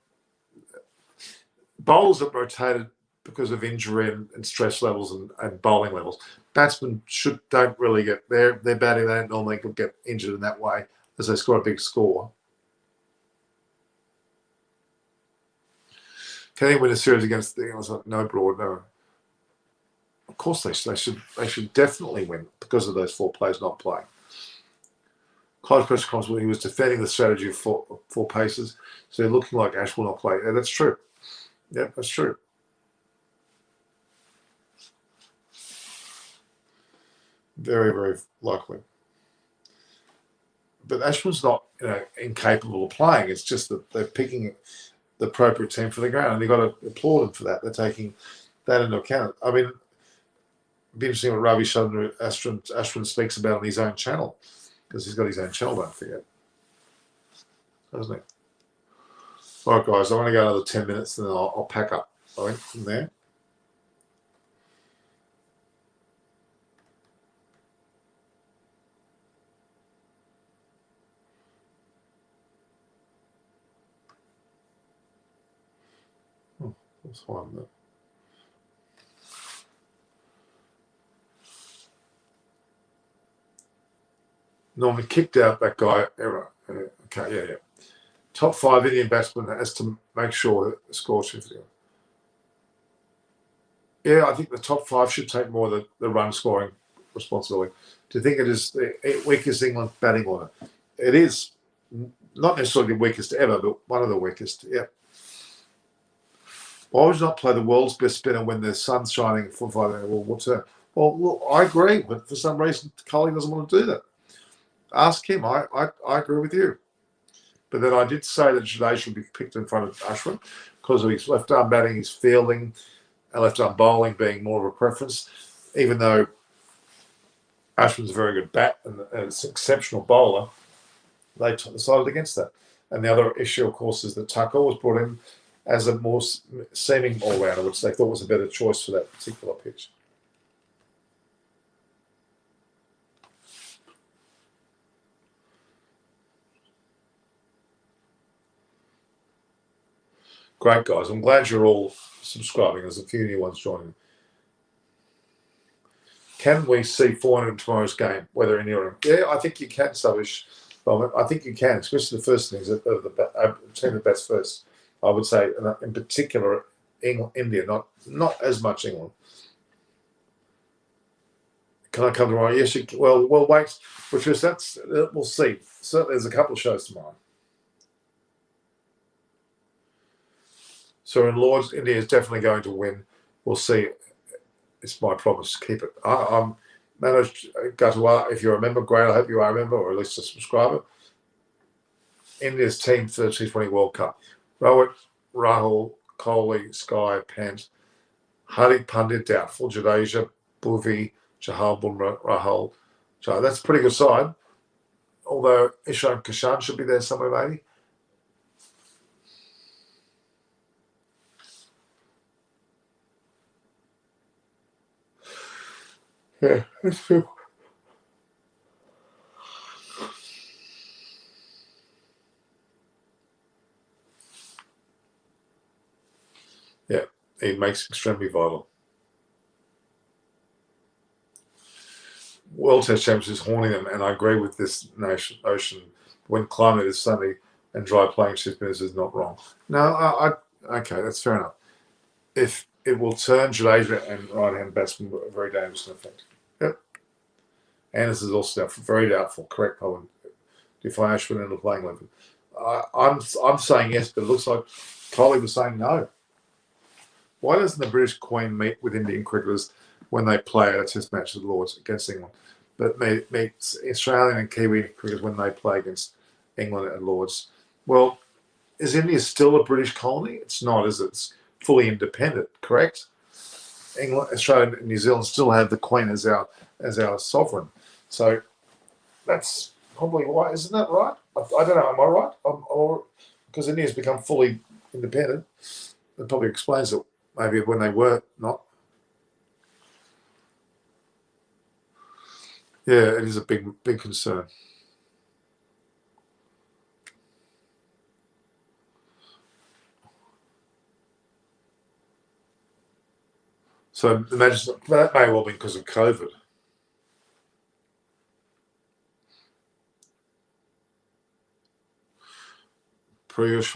bowlers are rotated because of injury and stress levels and bowling levels. Batsmen don't really get their batting. They don't normally get injured in that way as they score a big score. Can they win a series against the England? No, Broad, no. Of course they should definitely win because of those 4 players not playing. Close press conference, he was defending the strategy of four paces, so looking like Ash will not play. Yeah, that's true. Yeah, that's true. Very, very likely. But Ashwin's not incapable of playing. It's just that they're picking the appropriate team for the ground, and you've got to applaud them for that. They're taking that into account. I mean, it'd be interesting what Ravi Chandran Ashwin speaks about on his own channel, because he's got his own channel, don't forget. Doesn't he? All right, guys, I want to go another 10 minutes, and then I'll pack up, I think, from there. That's fine. Norman kicked out that guy. Okay, yeah. Top 5 Indian batsmen has to make sure that the score shifts. Yeah, I think the top 5 should take more of the run scoring responsibility. Do you think it is the weakest England batting order? It is not necessarily the weakest ever, but one of the weakest. Yeah. Why would you not play the world's best spinner when the sun's shining for 5 hours? Well, what's that? Well, I agree, but for some reason, Coley doesn't want to do that. Ask him. I agree with you. But then I did say that Jade should be picked in front of Ashwin because of his left arm batting, his fielding, and left arm bowling being more of a preference, even though Ashwin's a very good bat and an exceptional bowler. They decided against that. And the other issue, of course, is that Tucker was brought in as a more seeming all-rounder, which they thought was a better choice for that particular pitch. Great, guys. I'm glad you're all subscribing. There's a few new ones joining. Can we see 400 in tomorrow's game, whether in Europe? Yeah, I think you can, Savish. I think you can, especially the first innings of the team that bats first. I would say, in particular, India, not as much England. Can I come tomorrow? Yes, you can. Well, we'll wait, because we'll see. Certainly, there's a couple of shows tomorrow. So in Lords, India is definitely going to win. We'll see. It's my promise. Keep it. I'm Manoj Gatwa. If you're a member, great. I hope you are a member, or at least a subscriber. India's team for the T20 World Cup. Rohit, Rahul, Kohli, Sky, Pant, Hardik Pandya, doubtful. Jadeja, Bhuvi, Chahal, Bumrah, Rahul. So that's a pretty good side. Although Ishan Kishan should be there somewhere, maybe. Yeah, that's true. Yeah, it makes it extremely vital. World Test Championships is horning them, and I agree with this notion. When climate is sunny and dry, playing shift minutes is not wrong. No, okay, that's fair enough. If it will turn Jadeja and right-hand batsman very dangerous in effect. Yep. Anderson is also doubtful, very doubtful. Correct, Colin. Defy Ashwin in the playing 11. I'm saying yes, but it looks like Coley was saying no. Why doesn't the British Queen meet with Indian cricketers when they play a Test match at Lords against England, but meets Australian and Kiwi cricketers when they play against England at Lords? Well, is India still a British colony? It's not, is it? It's fully independent, correct? England, Australia, and New Zealand still have the Queen as our sovereign. So that's probably why, isn't that right? I don't know. Am I right? Or because India's become fully independent, that probably explains it. Maybe when they were not. Yeah, it is a big concern. So imagine that may well be because of COVID. Piyush,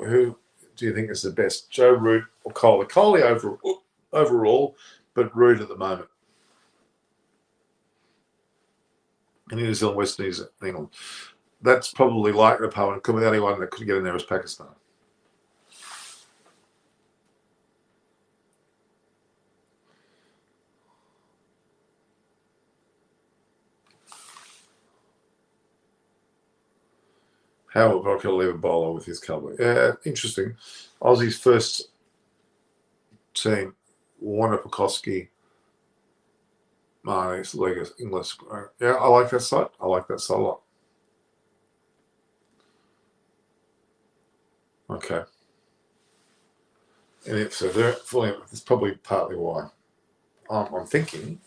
who do you think is the best, Joe Root or Kohli? Kohli overall, but Root at the moment. In New Zealand, West England. That's probably likely to Power. Could be the only one that could get in there is Pakistan. How will Brock leave a bowler with his cover? Yeah, interesting. Aussie's first team: Warner, Pekoski, Marnix, Legas, Inglis. Yeah, I like that side. I like that side a lot. Okay. And so they're fully. That's probably partly why. I'm thinking.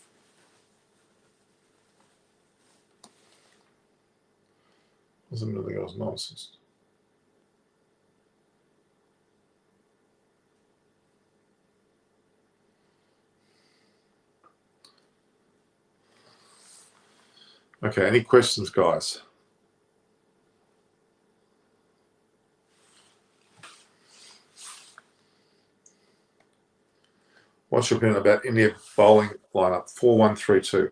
Wasn't really that was nonsense. Okay, any questions, guys? What's your opinion about India bowling lineup? 4-1-3-2.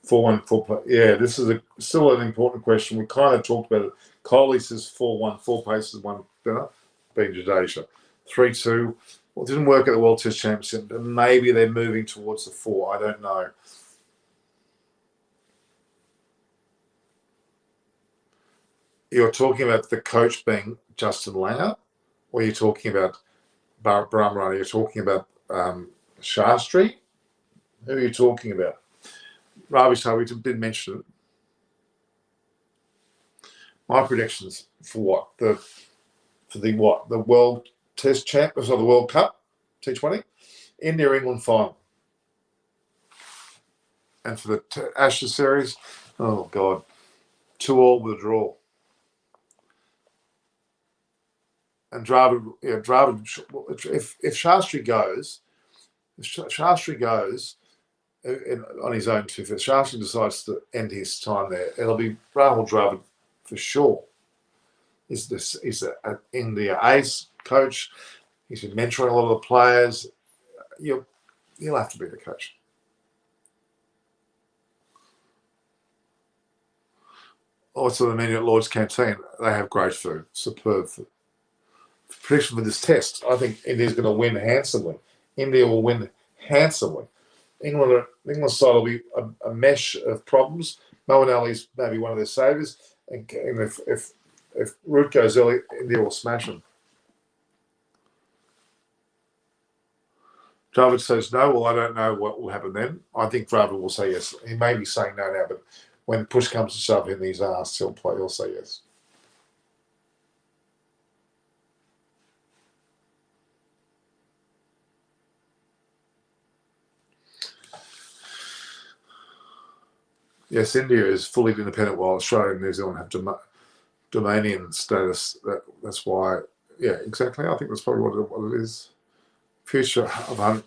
4-1-4. Yeah, this is still an important question. We kind of talked about it. Kohli says 4-1, 4 paces, 1 spinner, being Jadeja. 3-2. Well, it didn't work at the World Test Championship. Maybe they're moving towards the 4. I don't know. You're talking about the coach being Justin Langer, or you're talking about Brahma? You're talking about Shastri? Who are you talking about? Ravi Shah, we did mention it. My predictions for what? The World Test Champions or the World Cup T20, India England final, and for the Ashes series, oh god, 2-2 with a draw. And Dravid, if Shastri goes, on his own, if Shastri decides to end his time there, it'll be Rahul Dravid for sure. He's an India ace coach. He's been mentoring a lot of the players. He'll have to be the coach. Also, the menu at Lloyd's Canteen, they have great food, superb food. Prediction for this test, I think India's going to win handsomely. India will win handsomely. England side will be a mesh of problems. Moeen Ali's maybe one of their saviours, and if Root goes early, India will smash them. Dravid says no. Well, I don't know what will happen then. I think Dravid will say yes. He may be saying no now, but when push comes to shove in his ass, he'll say yes. Yes, India is fully independent while Australia and New Zealand have Dominion status. That's why, yeah, exactly. I think that's probably what it is. Future of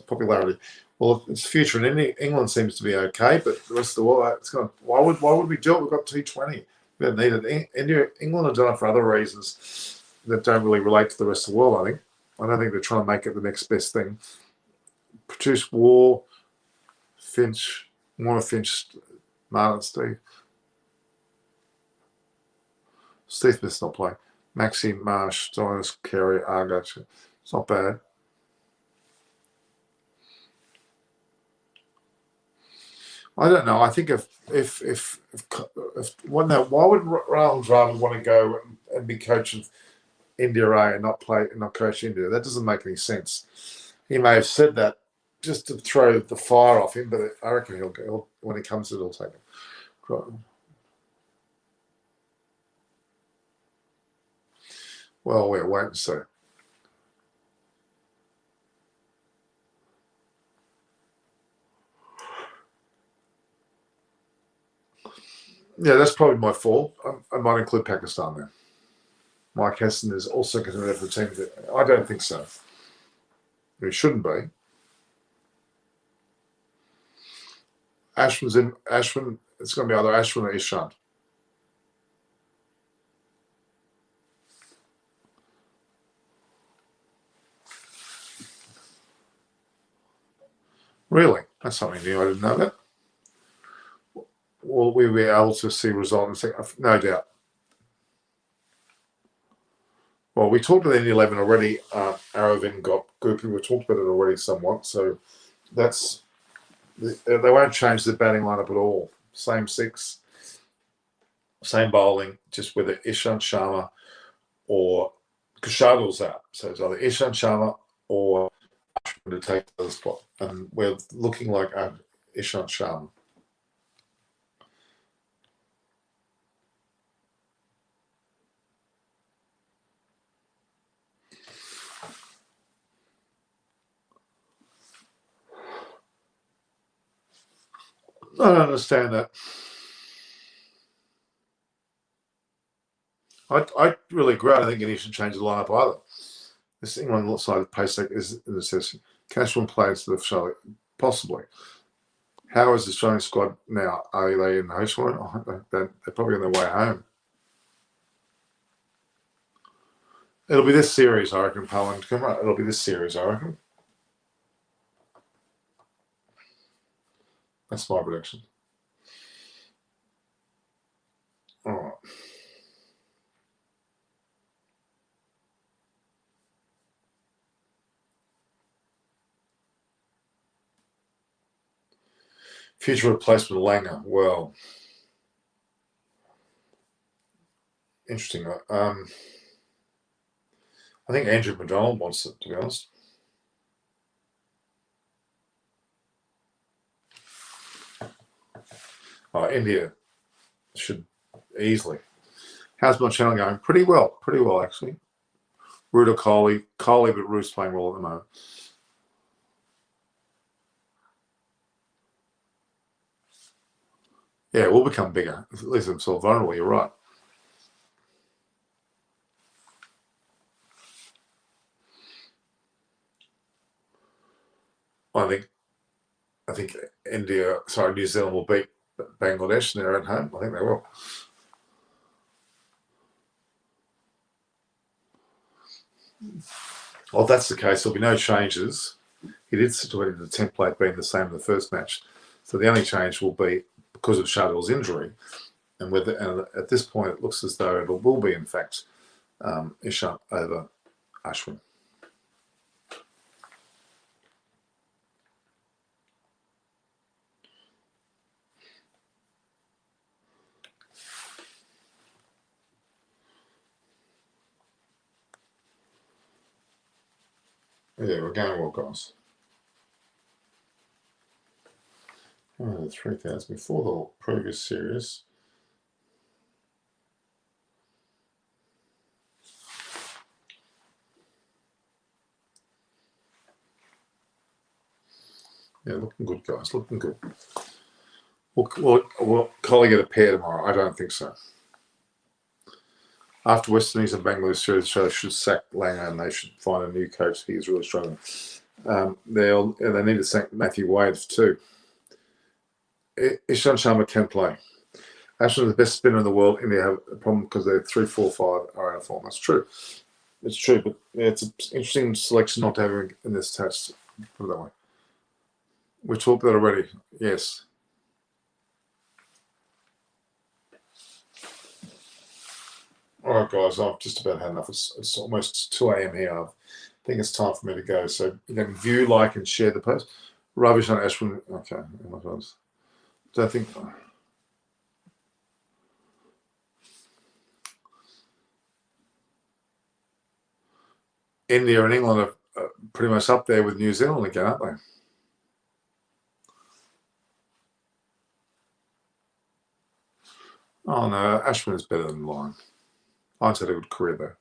popularity. Well, its future in England seems to be okay, but the rest of the world, it's going. Why would we do it? We've got T20. We don't need it. England have done it for other reasons that don't really relate to the rest of the world. I don't think they're trying to make it the next best thing. Produce War, Finch. Warner Finch, Martin, Steve Smith's not playing. Maxime Marsh, Donis, Carey, Argo. It's not bad. I don't know. I think why would Rahul Dravid want to go and be coach of India A and not coach India? That doesn't make any sense. He may have said that just to throw the fire off him, but I reckon he'll when he comes to it, he'll take it. Well, we'll wait and see. Yeah, that's probably my fault. I might include Pakistan there. Mike Hesson is also considered for the team. I don't think so. He shouldn't be. Ashwin, it's going to be either Ashwin or Ishant. Really? That's something new. I didn't know that. Will we be able to see results? No doubt. Well, we talked about the 11 already. Aravind got Gopi. We talked about it already somewhat. So that's they won't change the batting lineup at all. Same 6, same bowling, just whether Ishant Sharma or Kushadul's out. So it's either Ishant Sharma or Ashwin to take the spot. And we're looking like Ishant Sharma. I don't understand that. I really agree. I don't think he should change the lineup either. This England side of Paystack is in the session. Cashman plays to the Charlotte, possibly. How is the Australian squad now? Are they in the host one? Oh, they're probably on their way home. It'll be this series, I reckon, Poland. Come on, it'll be this series, I reckon. That's my prediction. All right. Future replacement Langer. Well, interesting. I think Andrew McDonald wants it, to be honest. India should easily. How's my channel going? Pretty well actually. Root or Coley, but Root's playing well at the moment. Yeah, we'll become bigger. At least I'm so vulnerable. You're right. I think New Zealand will beat Bangladesh and they're at home. I think they will. Well, if that's the case, there'll be no changes. He did situate the template being the same in the first match. So the only change will be because of Shardul's injury. And at this point, it looks as though it will be, in fact, Ishant over Ashwin. Yeah, we're going well, guys. 3,000 before the previous series. Yeah, looking good, guys. Looking good. Will Coley get a pair tomorrow? I don't think so. After West Indies and Bangladesh series, they should sack Langer and they should find a new coach. He's really struggling. They need to sack Matthew Wade too. Ishant Sharma can play. Ashwin is the best spinner in the world. India have a problem because they're 3, 4, 5 are out of form. That's true. It's true, but yeah, it's an interesting selection not to have in this test. Put it that way. We talked about that already. Yes. All right, guys, I've just about had enough. It's almost 2 a.m. here. I think it's time for me to go. So you can view, like, and share the post. Rubbish on Ashwin. Okay. So I think. India and England are pretty much up there with New Zealand again, aren't they? Oh, no, Ashwin is better than Lyon. Lyon's had a good career, though.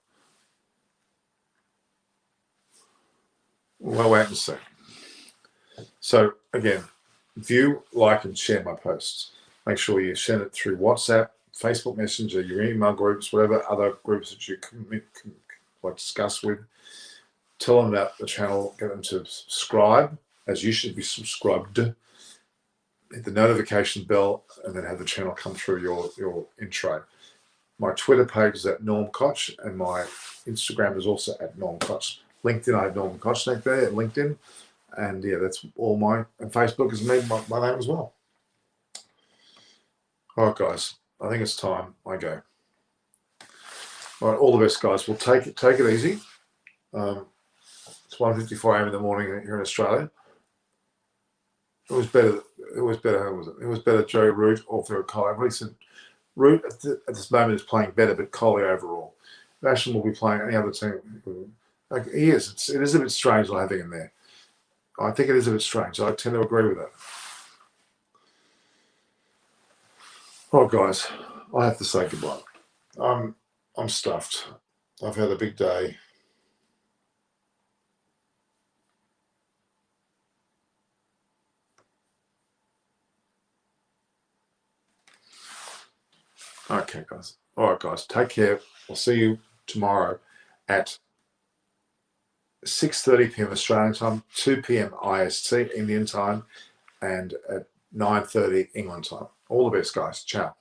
Well, wait and see. So, again, view, like, and share my posts. Make sure you send it through WhatsApp, Facebook Messenger, your email groups, whatever other groups that you can discuss with. Tell them about the channel, get them to subscribe, as you should be subscribed. Hit the notification bell, and then have the channel come through your intro. My Twitter page is at Norm Koch, and my Instagram is also at Norm Koch. LinkedIn, I have Norm Kochnik there at LinkedIn. And yeah, that's all and Facebook is me, my name as well. All right, guys, I think it's time I go. All right, all the best, guys. We'll take it easy. It's 1:54 a.m. in the morning here in Australia. It was better. Who was it? It was better Joe Root or for Coley. I've already said Root at this moment is playing better, but Coley overall. Ashwin will be playing any other team. Like he is. It is a bit strange not having him there. I think it is a bit strange. I tend to agree with that. All right, guys. I have to say goodbye. I'm stuffed. I've had a big day. Okay, guys. All right, guys. Take care. I'll see you tomorrow at 6:30 p.m. Australian time, 2 p.m. IST, Indian time, and at 9:30 England time. All the best, guys. Ciao.